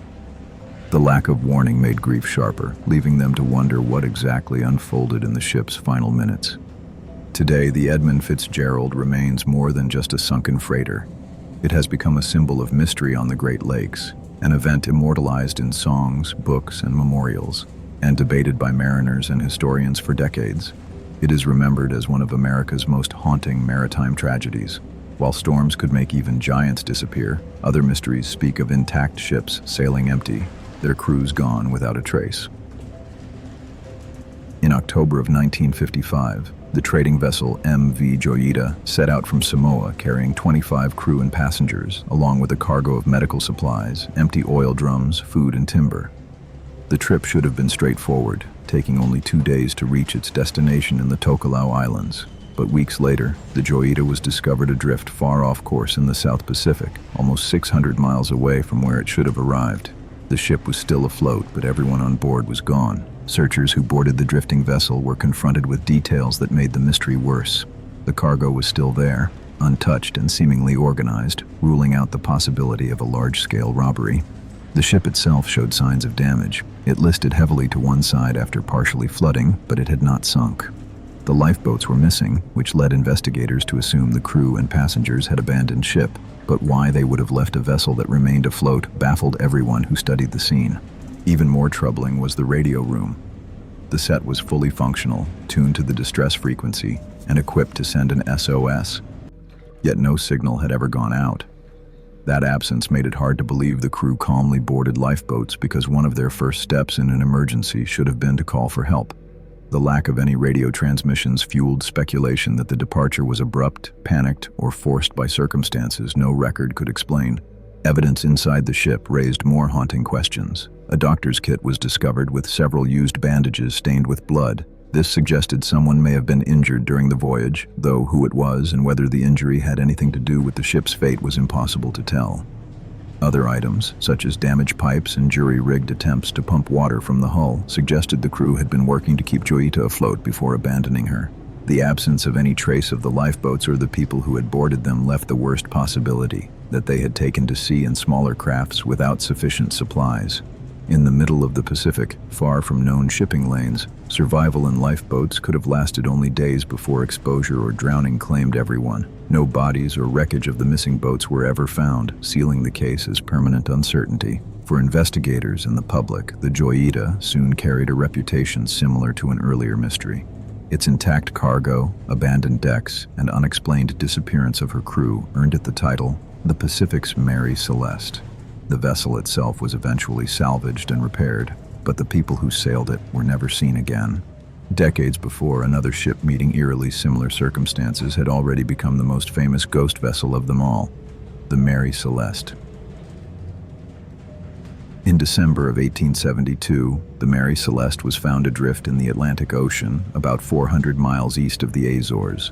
The lack of warning made grief sharper, leaving them to wonder what exactly unfolded in the ship's final minutes. Today, the Edmund Fitzgerald remains more than just a sunken freighter. It has become a symbol of mystery on the Great Lakes, an event immortalized in songs, books, and memorials, and debated by mariners and historians for decades. It is remembered as one of America's most haunting maritime tragedies. While storms could make even giants disappear, other mysteries speak of intact ships sailing empty, their crews gone without a trace. In October of 1955, the trading vessel MV Joyita set out from Samoa carrying 25 crew and passengers, along with a cargo of medical supplies, empty oil drums, food, and timber. The trip should have been straightforward, taking only 2 days to reach its destination in the Tokelau Islands. But weeks later, the Joyita was discovered adrift far off course in the South Pacific, almost 600 miles away from where it should have arrived. The ship was still afloat, but everyone on board was gone. Searchers who boarded the drifting vessel were confronted with details that made the mystery worse. The cargo was still there, untouched and seemingly organized, ruling out the possibility of a large-scale robbery. The ship itself showed signs of damage. It listed heavily to one side after partially flooding, but it had not sunk. The lifeboats were missing, which led investigators to assume the crew and passengers had abandoned ship. But why they would have left a vessel that remained afloat baffled everyone who studied the scene. Even more troubling was the radio room. The set was fully functional, tuned to the distress frequency, and equipped to send an SOS. Yet no signal had ever gone out. That absence made it hard to believe the crew calmly boarded lifeboats because one of their first steps in an emergency should have been to call for help. The lack of any radio transmissions fueled speculation that the departure was abrupt, panicked, or forced by circumstances no record could explain. Evidence inside the ship raised more haunting questions. A doctor's kit was discovered with several used bandages stained with blood. This suggested someone may have been injured during the voyage, though who it was and whether the injury had anything to do with the ship's fate was impossible to tell. Other items, such as damaged pipes and jury-rigged attempts to pump water from the hull, suggested the crew had been working to keep Joyita afloat before abandoning her. The absence of any trace of the lifeboats or the people who had boarded them left the worst possibility, that they had taken to sea in smaller crafts without sufficient supplies. In the middle of the Pacific, far from known shipping lanes, survival in lifeboats could have lasted only days before exposure or drowning claimed everyone. No bodies or wreckage of the missing boats were ever found, sealing the case as permanent uncertainty. For investigators and the public, the Joyita soon carried a reputation similar to an earlier mystery. Its intact cargo, abandoned decks, and unexplained disappearance of her crew earned it the title, the Pacific's Mary Celeste. The vessel itself was eventually salvaged and repaired, but the people who sailed it were never seen again. Decades before, another ship meeting eerily similar circumstances had already become the most famous ghost vessel of them all, the Mary Celeste. In December of 1872, the Mary Celeste was found adrift in the Atlantic Ocean, about 400 miles east of the Azores.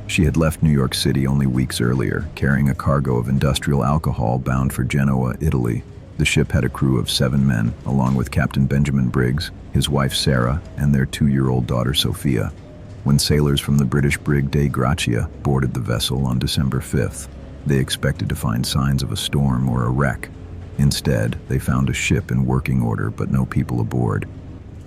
She had left New York City only weeks earlier, carrying a cargo of industrial alcohol bound for Genoa, Italy. The ship had a crew of 7 men, along with Captain Benjamin Briggs, his wife Sarah, and their 2-year-old daughter Sophia. When sailors from the British brig Dei Gratia boarded the vessel on December 5th, they expected to find signs of a storm or a wreck. Instead, they found a ship in working order but no people aboard.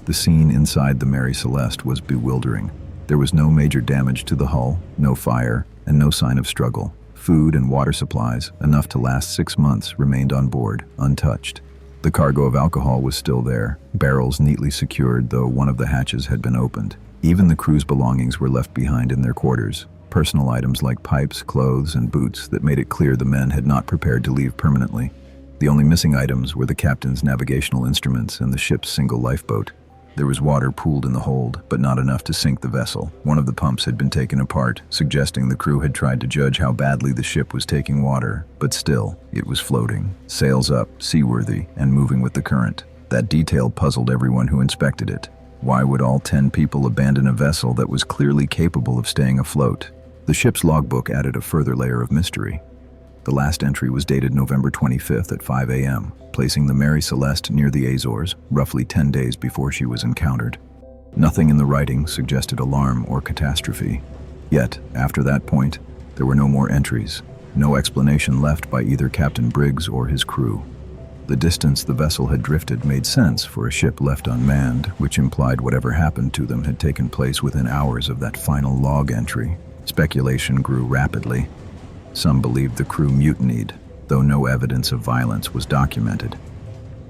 The scene inside the Mary Celeste was bewildering. There was no major damage to the hull, no fire, and no sign of struggle. Food and water supplies, enough to last 6 months, remained on board, untouched. The cargo of alcohol was still there, barrels neatly secured, though one of the hatches had been opened. Even the crew's belongings were left behind in their quarters, personal items like pipes, clothes, and boots that made it clear the men had not prepared to leave permanently. The only missing items were the captain's navigational instruments and the ship's single lifeboat. There was water pooled in the hold, but not enough to sink the vessel. One of the pumps had been taken apart, suggesting the crew had tried to judge how badly the ship was taking water, but still, it was floating, sails up, seaworthy, and moving with the current. That detail puzzled everyone who inspected it. Why would all 10 people abandon a vessel that was clearly capable of staying afloat? The ship's logbook added a further layer of mystery. The last entry was dated November 25th at 5 a.m., placing the Mary Celeste near the Azores, roughly 10 days before she was encountered. Nothing in the writing suggested alarm or catastrophe. Yet, after that point, there were no more entries, no explanation left by either Captain Briggs or his crew. The distance the vessel had drifted made sense for a ship left unmanned, which implied whatever happened to them had taken place within hours of that final log entry. Speculation grew rapidly. Some believed the crew mutinied, though no evidence of violence was documented.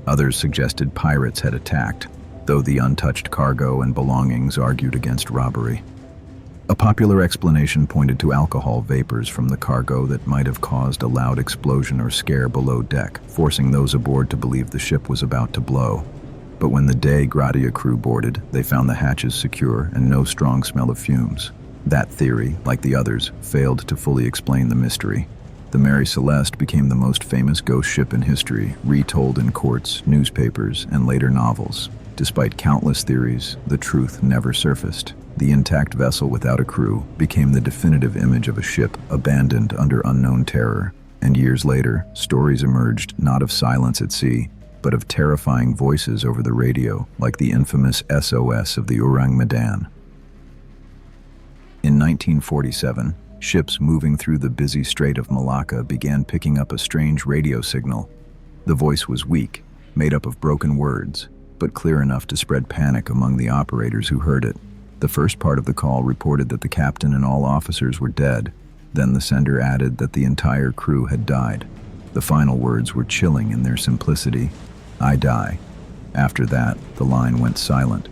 Others suggested pirates had attacked, though the untouched cargo and belongings argued against robbery. A popular explanation pointed to alcohol vapors from the cargo that might have caused a loud explosion or scare below deck, forcing those aboard to believe the ship was about to blow. But when the Dei Gratia crew boarded, they found the hatches secure and no strong smell of fumes. That theory, like the others, failed to fully explain the mystery. The Mary Celeste became the most famous ghost ship in history, retold in courts, newspapers, and later novels. Despite countless theories, the truth never surfaced. The intact vessel without a crew became the definitive image of a ship abandoned under unknown terror. And years later, stories emerged not of silence at sea, but of terrifying voices over the radio, like the infamous SOS of the Ourang Medan. In 1947, ships moving through the busy Strait of Malacca began picking up a strange radio signal. The voice was weak, made up of broken words, but clear enough to spread panic among the operators who heard it. The first part of the call reported that the captain and all officers were dead. Then the sender added that the entire crew had died. The final words were chilling in their simplicity: "I die." After that, the line went silent.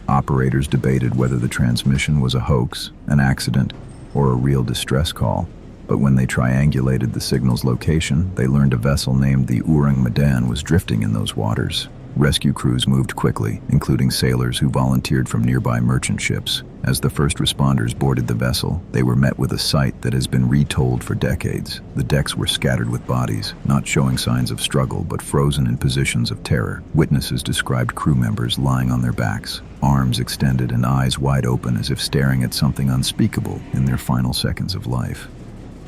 Operators debated whether the transmission was a hoax, an accident, or a real distress call. But when they triangulated the signal's location, they learned a vessel named the Ourang Medan was drifting in those waters. Rescue crews moved quickly, including sailors who volunteered from nearby merchant ships. As the first responders boarded the vessel, they were met with a sight that has been retold for decades. The decks were scattered with bodies, not showing signs of struggle but frozen in positions of terror. Witnesses described crew members lying on their backs, arms extended and eyes wide open as if staring at something unspeakable in their final seconds of life.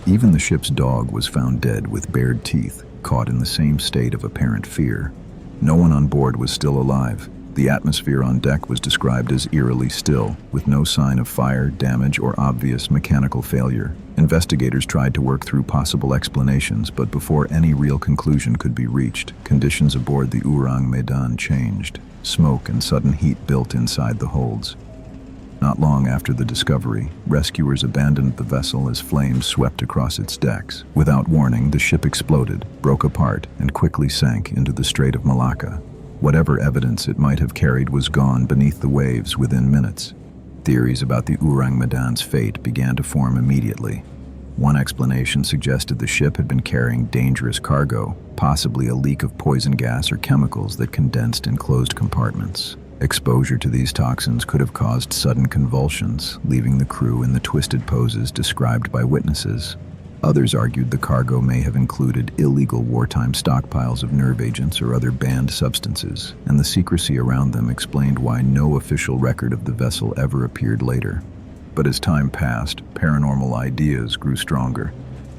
Even the ship's dog was found dead with bared teeth, caught in the same state of apparent fear. No one on board was still alive. The atmosphere on deck was described as eerily still, with no sign of fire, damage, or obvious mechanical failure. Investigators tried to work through possible explanations, but before any real conclusion could be reached, conditions aboard the Ourang Medan changed. Smoke and sudden heat built inside the holds. Not long after the discovery, rescuers abandoned the vessel as flames swept across its decks. Without warning, the ship exploded, broke apart, and quickly sank into the Strait of Malacca. Whatever evidence it might have carried was gone beneath the waves within minutes. Theories about the Ourang Medan's fate began to form immediately. One explanation suggested the ship had been carrying dangerous cargo, possibly a leak of poison gas or chemicals that condensed in closed compartments. Exposure to these toxins could have caused sudden convulsions, leaving the crew in the twisted poses described by witnesses. Others argued the cargo may have included illegal wartime stockpiles of nerve agents or other banned substances, and the secrecy around them explained why no official record of the vessel ever appeared later. But as time passed, paranormal ideas grew stronger.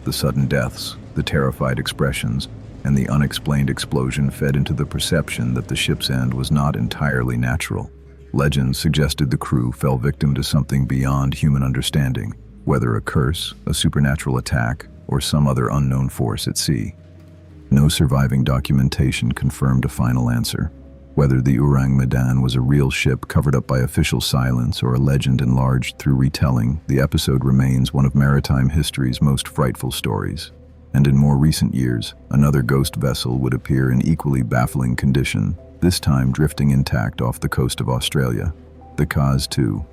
The sudden deaths, the terrified expressions, and the unexplained explosion fed into the perception that the ship's end was not entirely natural. Legends suggested the crew fell victim to something beyond human understanding, whether a curse, a supernatural attack, or some other unknown force at sea. No surviving documentation confirmed a final answer. Whether the Ourang Medan was a real ship covered up by official silence or a legend enlarged through retelling, the episode remains one of maritime history's most frightful stories. And in more recent years, another ghost vessel would appear in equally baffling condition, this time drifting intact off the coast of Australia, the Caz 2.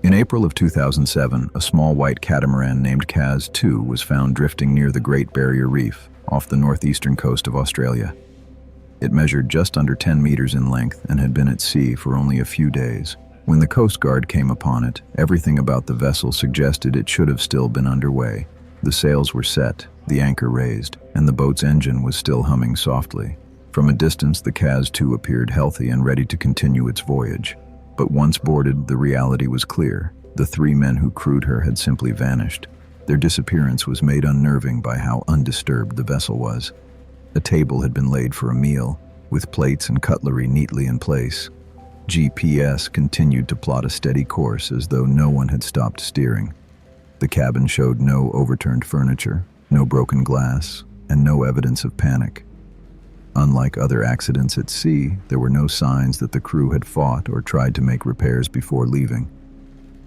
In April of 2007, a small white catamaran named Caz 2 was found drifting near the Great Barrier Reef, off the northeastern coast of Australia. It measured just under 10 meters in length and had been at sea for only a few days. When the Coast Guard came upon it, everything about the vessel suggested it should have still been underway. The sails were set, the anchor raised, and the boat's engine was still humming softly. From a distance, the Caz 2 appeared healthy and ready to continue its voyage. But once boarded, the reality was clear. The 3 men who crewed her had simply vanished. Their disappearance was made unnerving by how undisturbed the vessel was. A table had been laid for a meal, with plates and cutlery neatly in place. GPS continued to plot a steady course as though no one had stopped steering. The cabin showed no overturned furniture, no broken glass, and no evidence of panic. Unlike other accidents at sea, there were no signs that the crew had fought or tried to make repairs before leaving.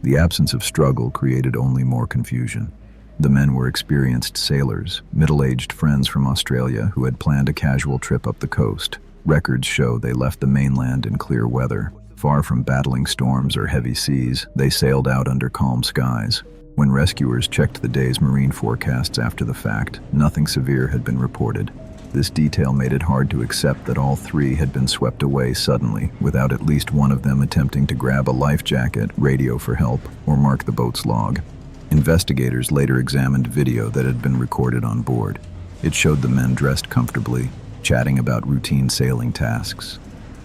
The absence of struggle created only more confusion. The men were experienced sailors, middle-aged friends from Australia who had planned a casual trip up the coast. Records show they left the mainland in clear weather. Far from battling storms or heavy seas, they sailed out under calm skies. When rescuers checked the day's marine forecasts after the fact, nothing severe had been reported. This detail made it hard to accept that all 3 had been swept away suddenly, without at least one of them attempting to grab a life jacket, radio for help, or mark the boat's log. Investigators later examined video that had been recorded on board. It showed the men dressed comfortably, chatting about routine sailing tasks.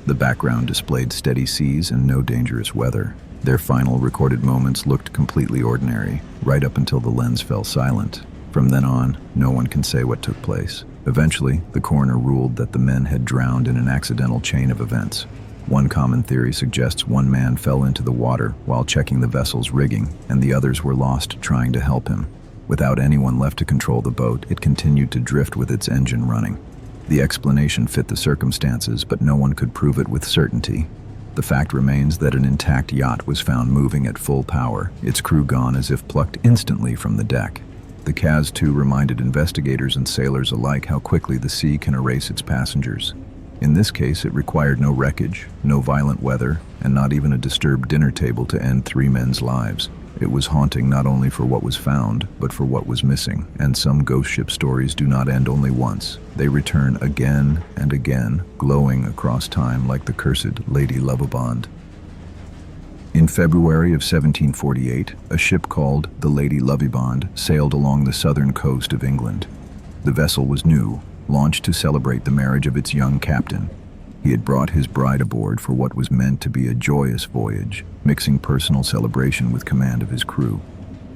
The background displayed steady seas and no dangerous weather. Their final recorded moments looked completely ordinary, right up until the lens fell silent. From then on, no one can say what took place. Eventually, the coroner ruled that the men had drowned in an accidental chain of events. One common theory suggests one man fell into the water while checking the vessel's rigging, and the others were lost trying to help him. Without anyone left to control the boat, it continued to drift with its engine running. The explanation fit the circumstances, but no one could prove it with certainty. The fact remains that an intact yacht was found moving at full power, its crew gone as if plucked instantly from the deck. The Caz 2 reminded investigators and sailors alike how quickly the sea can erase its passengers. In this case, it required no wreckage, no violent weather, and not even a disturbed dinner table to end 3 men's lives. It was haunting not only for what was found, but for what was missing, and some ghost ship stories do not end only once. They return again and again, glowing across time like the cursed Lady Lovibond. In February of 1748, a ship called the Lady Lovibond sailed along the southern coast of England. The vessel was new, launched to celebrate the marriage of its young captain. He had brought his bride aboard for what was meant to be a joyous voyage, mixing personal celebration with command of his crew.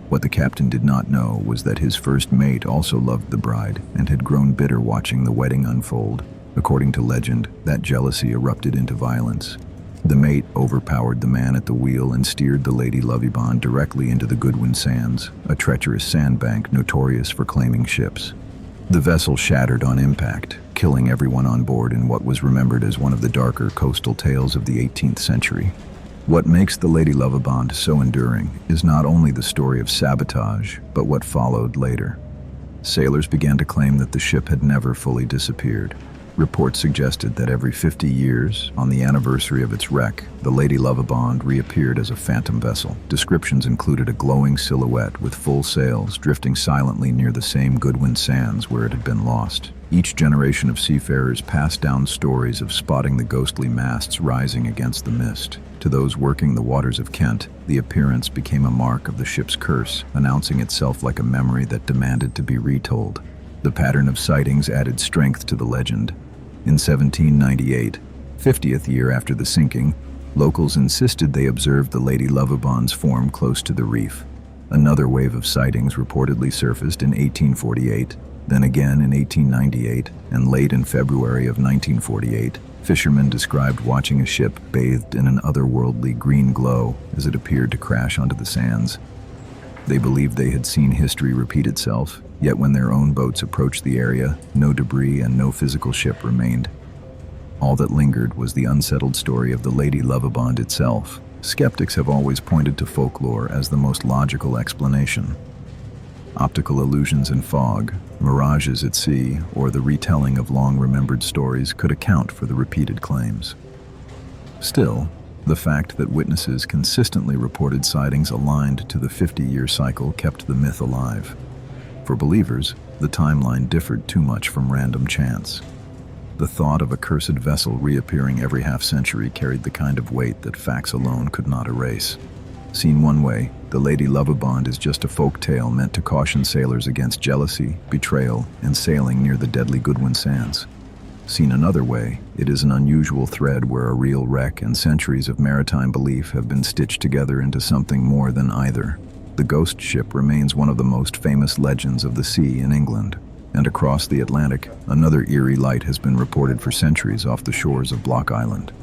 What the captain did not know was that his first mate also loved the bride and had grown bitter watching the wedding unfold. According to legend, that jealousy erupted into violence. The mate overpowered the man at the wheel and steered the Lady Lovibond directly into the Goodwin Sands, a treacherous sandbank notorious for claiming ships. The vessel shattered on impact, killing everyone on board in what was remembered as one of the darker coastal tales of the 18th century. What makes the Lady Lovibond so enduring is not only the story of sabotage, but what followed later. Sailors began to claim that the ship had never fully disappeared. Reports suggested that every 50 years, on the anniversary of its wreck, the Lady Lovibond reappeared as a phantom vessel. Descriptions included a glowing silhouette with full sails drifting silently near the same Goodwin sands where it had been lost. Each generation of seafarers passed down stories of spotting the ghostly masts rising against the mist. To those working the waters of Kent, the appearance became a mark of the ship's curse, announcing itself like a memory that demanded to be retold. The pattern of sightings added strength to the legend. In 1798, 50th year after the sinking, locals insisted they observed the Lady Lovibond's form close to the reef. Another wave of sightings reportedly surfaced in 1848, then again in 1898, and late in February of 1948, fishermen described watching a ship bathed in an otherworldly green glow as it appeared to crash onto the sands. They believed they had seen history repeat itself, yet when their own boats approached the area, no debris and no physical ship remained. All that lingered was the unsettled story of the Lady Lovibond itself. Skeptics have always pointed to folklore as the most logical explanation. Optical illusions in fog, mirages at sea, or the retelling of long-remembered stories could account for the repeated claims. Still, the fact that witnesses consistently reported sightings aligned to the 50-year cycle kept the myth alive. For believers, the timeline differed too much from random chance. The thought of a cursed vessel reappearing every half-century carried the kind of weight that facts alone could not erase. Seen one way, the Lady Lovibond is just a folk tale meant to caution sailors against jealousy, betrayal, and sailing near the deadly Goodwin sands. Seen another way, it is an unusual thread where a real wreck and centuries of maritime belief have been stitched together into something more than either. The ghost ship remains one of the most famous legends of the sea in England, and across the Atlantic, another eerie light has been reported for centuries off the shores of Block Island.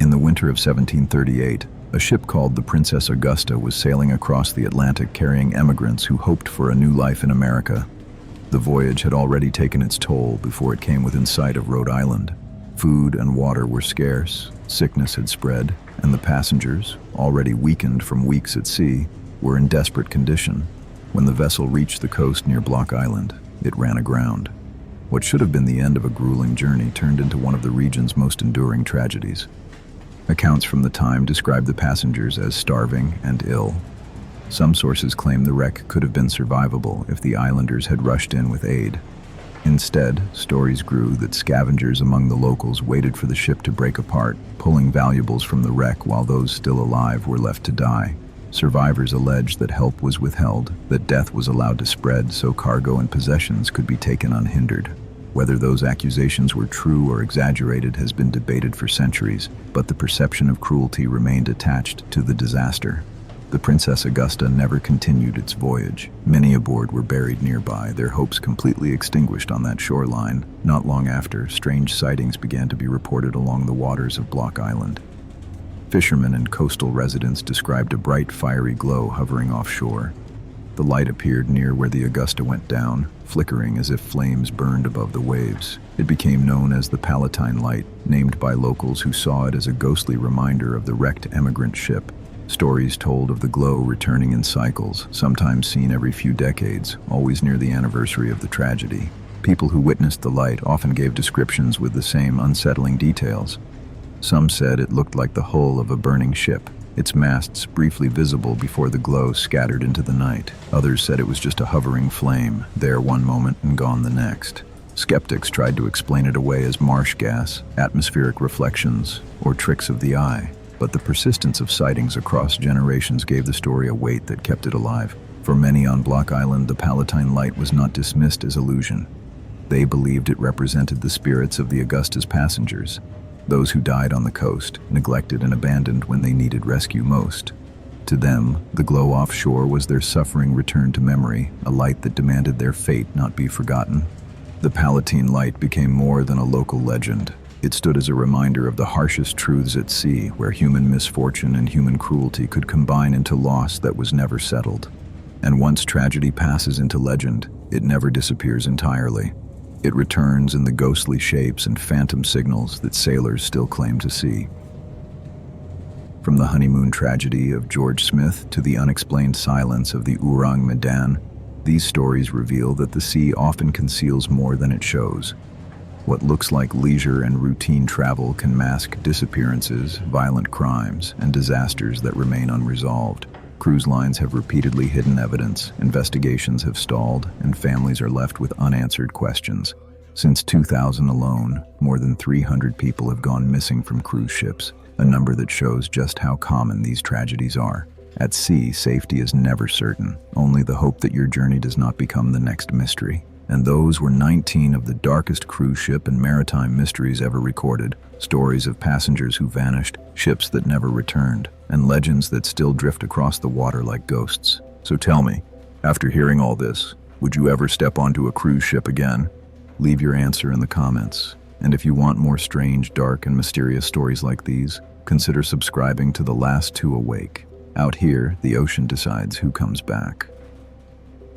In the winter of 1738, a ship called the Princess Augusta was sailing across the Atlantic carrying emigrants who hoped for a new life in America. The voyage had already taken its toll before it came within sight of Rhode Island. Food and water were scarce, sickness had spread, and the passengers, already weakened from weeks at sea, were in desperate condition. When the vessel reached the coast near Block Island, it ran aground. What should have been the end of a grueling journey turned into one of the region's most enduring tragedies. Accounts from the time describe the passengers as starving and ill. Some sources claim the wreck could have been survivable if the islanders had rushed in with aid. Instead, stories grew that scavengers among the locals waited for the ship to break apart, pulling valuables from the wreck while those still alive were left to die. Survivors alleged that help was withheld, that death was allowed to spread so cargo and possessions could be taken unhindered. Whether those accusations were true or exaggerated has been debated for centuries, but the perception of cruelty remained attached to the disaster. The Princess Augusta never continued its voyage. Many aboard were buried nearby, their hopes completely extinguished on that shoreline. Not long after, strange sightings began to be reported along the waters of Block Island. Fishermen and coastal residents described a bright, fiery glow hovering offshore. The light appeared near where the Augusta went down, flickering as if flames burned above the waves. It became known as the Palatine Light, named by locals who saw it as a ghostly reminder of the wrecked emigrant ship. Stories told of the glow returning in cycles, sometimes seen every few decades, always near the anniversary of the tragedy. People who witnessed the light often gave descriptions with the same unsettling details. Some said it looked like the hull of a burning ship, its masts briefly visible before the glow scattered into the night. Others said it was just a hovering flame, there one moment and gone the next. Skeptics tried to explain it away as marsh gas, atmospheric reflections, or tricks of the eye. But the persistence of sightings across generations gave the story a weight that kept it alive. For many on Block Island, the Palatine Light was not dismissed as illusion. They believed it represented the spirits of the Augusta's passengers, those who died on the coast, neglected and abandoned when they needed rescue most. To them, the glow offshore was their suffering returned to memory, a light that demanded their fate not be forgotten. The Palatine Light became more than a local legend. It stood as a reminder of the harshest truths at sea, where human misfortune and human cruelty could combine into loss that was never settled. And once tragedy passes into legend, it never disappears entirely. It returns in the ghostly shapes and phantom signals that sailors still claim to see. From the honeymoon tragedy of George Smith to the unexplained silence of the Ourang Medan, These stories reveal that the sea often conceals more than it shows. What looks like leisure and routine travel can mask disappearances, violent crimes, and disasters that remain unresolved. Cruise lines have repeatedly hidden evidence, investigations have stalled, and families are left with unanswered questions. Since 2000 alone, more than 300 people have gone missing from cruise ships, a number that shows just how common these tragedies are. At sea, safety is never certain, only the hope that your journey does not become the next mystery. And those were 19 of the darkest cruise ship and maritime mysteries ever recorded. Stories of passengers who vanished, ships that never returned, and legends that still drift across the water like ghosts. So tell me, after hearing all this, would you ever step onto a cruise ship again? Leave your answer in the comments. And if you want more strange, dark, and mysterious stories like these, consider subscribing to The Last Two Awake. Out here, the ocean decides who comes back.